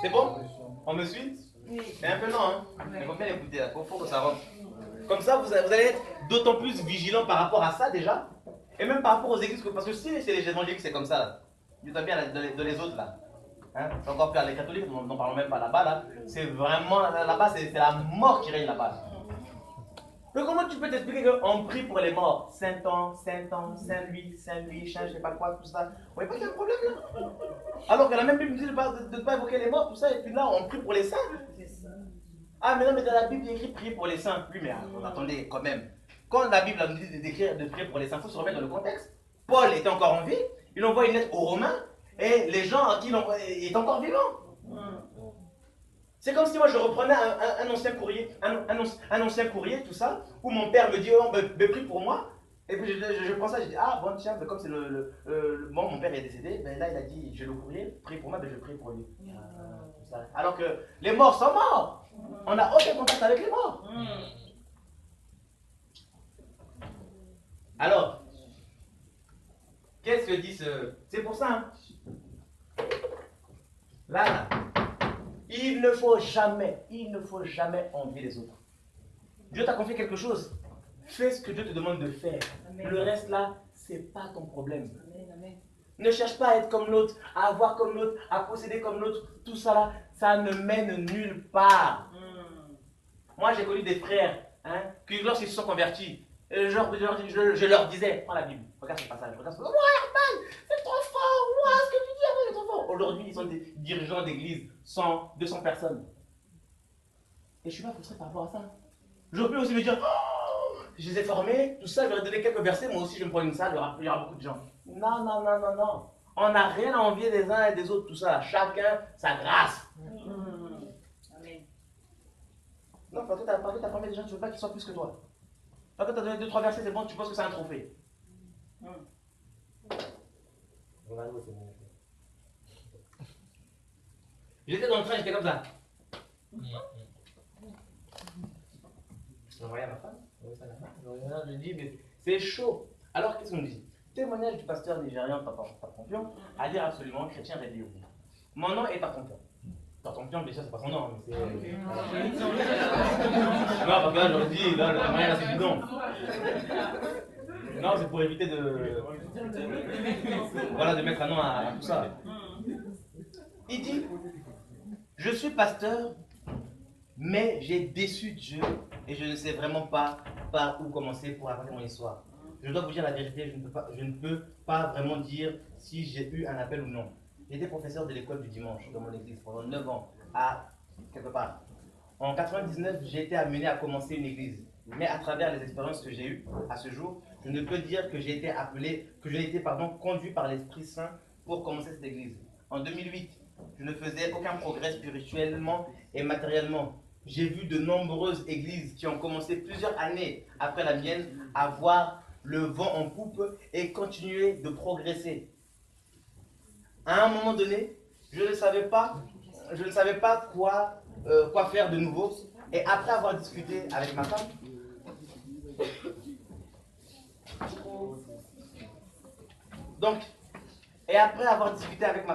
C'est bon? On me suit? C'est un peu lent, hein? Il faut bien écouter, il faut que ça rentre. Comme ça, vous allez être d'autant plus vigilant par rapport à ça déjà. Et même par rapport aux églises, parce que si c'est les évangéliques, c'est comme ça, là. Dites bien dans les autres, là. Hein? C'est encore pire, les catholiques, nous n'en parlons même pas là-bas, là. C'est vraiment, là-bas, c'est la mort qui règne là-bas. Mais comment tu peux t'expliquer qu'on prie pour les morts? Saint-Anne, Saint-Louis, je sais pas quoi, tout ça. Vous voyez pas qu'il y a un problème là? Alors que la même Bible nous dit de ne pas évoquer les morts, tout ça, et puis là, on prie pour les saints. Ah, mais non, mais dans la Bible, il y a écrit prier pour les saints. Oui, mais attendez, quand même. Quand la Bible nous dit de prier pour les saints, il faut se remettre dans le contexte. Paul était encore en vie, il envoie une lettre aux Romains, et les gens à qui il envoie étaient encore vivants. C'est comme si moi je reprenais un ancien courrier, un ancien courrier, tout ça, où mon père me dit, oh, prie pour moi. Et puis je prends ça, je dis, ah bon, tiens, comme c'est bon, mon père est décédé, ben là il a dit, j'ai le courrier, prie pour moi, ben je prie pour lui. Tout ça. Alors que les morts sont morts. On n'a aucun contact avec les morts. Alors, Qu'est-ce que dit ce... C'est pour ça, hein. Là, il ne faut jamais envier les autres. Dieu t'a confié quelque chose. Fais ce que Dieu te demande de faire. Amen. Le reste là, c'est pas ton problème. Amen, amen. Ne cherche pas à être comme l'autre, à avoir comme l'autre, à posséder comme l'autre. Tout ça là, ça ne mène nulle part. Moi, j'ai connu des frères, hein, qui lorsqu'ils se sont convertis, je leur disais, prends la Bible, regarde ce passage, regarde ce passage. Ouais, Herman, c'est trop fort, ouais, ce que tu dis, Herman, c'est trop fort. Aujourd'hui, ils sont des dirigeants d'église, 100, 200 personnes. Et je suis pas frustré par rapport à ça. Je peux aussi me dire, oh, je les ai formés, tout ça, je leur ai donné quelques versets, moi aussi je me prends une salle, il y aura beaucoup de gens. Non, non, non, non, non. On n'a rien à envier des uns et des autres, tout ça. Chacun sa grâce. Amen. Non, parce que tu as formé des gens, tu ne veux pas qu'ils soient plus que toi. Parce que tu as donné 2-3 versets, c'est bon, tu penses que c'est un trophée. J'étais dans le train, j'étais comme ça. Je voyais à ma femme, je lui dis, mais c'est chaud. Alors qu'est-ce qu'on me dit? Témoignage du pasteur nigérian Tartampion à dire absolument chrétien réveillé. Mon nom est Tartampion. Tartampion, déjà, c'est pas son nom, mais c'est. Non, parce que là, j'aurais dit, là, le témoignage, c'est bidon. Non, c'est pour éviter de. Voilà, de mettre un nom à tout ça. Il dit, je suis pasteur, mais j'ai déçu Dieu et je ne sais vraiment pas par où commencer pour raconter mon histoire. Je dois vous dire la vérité, je ne peux pas vraiment dire si j'ai eu un appel ou non. J'étais professeur de l'école du dimanche dans mon église pendant 9 ans, à quelque part. En 99, j'ai été amené à commencer une église. Mais à travers les expériences que j'ai eues à ce jour, je ne peux dire que j'ai été conduit par l'Esprit Saint pour commencer cette église. En 2008, je ne faisais aucun progrès spirituellement et matériellement. J'ai vu de nombreuses églises qui ont commencé plusieurs années après la mienne à voir le vent en poupe et continuer de progresser. À un moment donné, je ne savais pas quoi faire de nouveau. Et après avoir discuté avec ma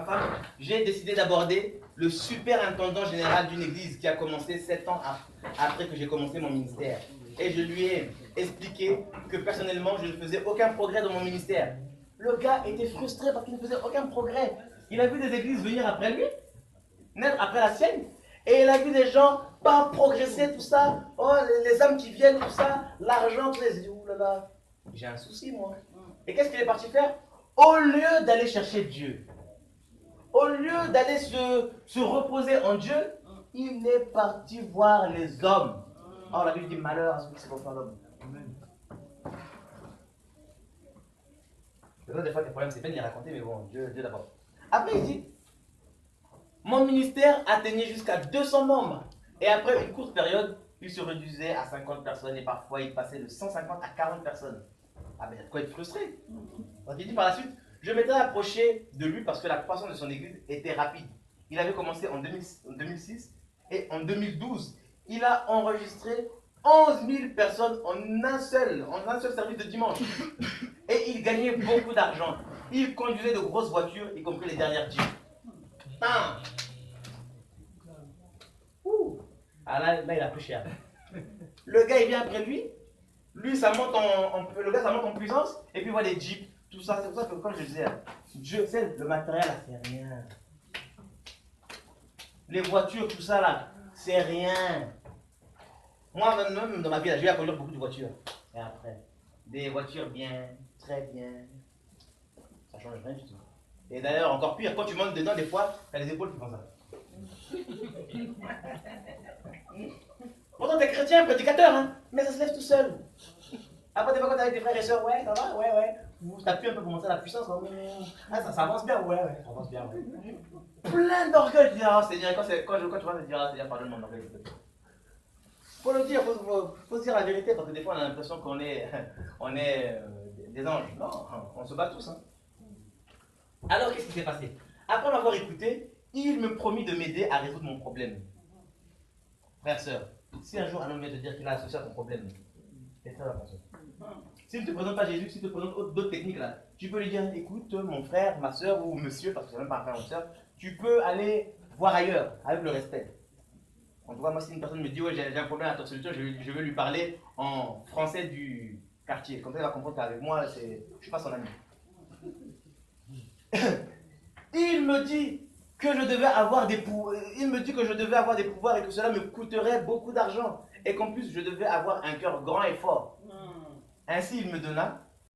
femme, j'ai décidé d'aborder le superintendant général d'une église qui a commencé 7 ans après que j'ai commencé mon ministère. Et je lui ai expliqué que personnellement, je ne faisais aucun progrès dans mon ministère. Le gars était frustré parce qu'il ne faisait aucun progrès. Il a vu des églises venir après lui, naître après la sienne, et il a vu des gens pas progresser, tout ça. Oh, les âmes qui viennent, tout ça, l'argent, tout ça. Il s'est dit, oulala, j'ai un souci, moi. Et qu'est-ce qu'il est parti faire? Au lieu d'aller chercher Dieu, au lieu d'aller se reposer en Dieu, il est parti voir les hommes. Oh, la Bible dit malheur à celui qui se confie en l'homme. Des fois, tes problèmes, c'est pas de les raconter, mais bon, Dieu d'abord. Après, il dit, mon ministère atteignait jusqu'à 200 membres. Et après une courte période, il se réduisait à 50 personnes et parfois il passait de 150 à 40 personnes. Ah ben, il y a de quoi être frustré. Donc il dit par la suite, je m'étais approché de lui parce que la croissance de son église était rapide. Il avait commencé en 2006 et en 2012, il a enregistré 11 000 personnes en un seul service de dimanche. Et il gagnait beaucoup d'argent. Il conduisait de grosses voitures, y compris les dernières Jeep. Ah là, il a plus cher. Le gars, il vient après lui. Lui, ça monte le gars, ça monte en puissance. Et puis, il voit les Jeeps, tout ça. C'est pour ça que, comme je disais, Dieu, c'est le matériel, là, c'est rien. Les voitures, tout ça, là, c'est rien. Moi, même dans ma vie, là, j'ai eu à conduire beaucoup de voitures. Et après, des voitures bien, très bien. Ça change rien du tout. Et d'ailleurs, encore pire, quand tu montes dedans, des fois, tu as les épaules qui font ça. Pourtant, t'es chrétien, prédicateur, hein, mais ça se lève tout seul. Après, des fois, quand t'es avec tes frères et sœurs, ouais, ça va, ouais. T'appuies un peu pour montrer la puissance. Ah, ça avance bien, ouais, ça avance bien. Ouais. Plein d'orgueil, tu dis, ah, Seigneur, quand tu vas te dire, ah, Seigneur, pardonne mon orgueil. Faut le dire, faut se dire la vérité, parce que des fois, on a l'impression qu'on est des anges. Non, on se bat tous. Hein. Alors, qu'est-ce qui s'est passé? Après m'avoir écouté, il me promit de m'aider à résoudre mon problème. Frère, sœur, si un jour un homme vient te dire qu'il a associé à ton problème, fais très attention. S'il ne te présente pas Jésus, s'il te présente d'autres techniques là, tu peux lui dire, écoute, mon frère, ma soeur ou monsieur, parce que c'est même pas un frère ou une soeur, tu peux aller voir ailleurs, avec le respect. En tout cas, moi, si une personne me dit, ouais, j'ai un problème à ta solution, je vais lui parler en français du quartier. Comme ça, il va comprendre qu'avec moi, je ne suis pas son ami. Il me dit que je devais avoir des pouvoirs. Il me dit que je devais avoir des pouvoirs et que cela me coûterait beaucoup d'argent. Et qu'en plus, je devais avoir un cœur grand et fort. Ainsi, il me donna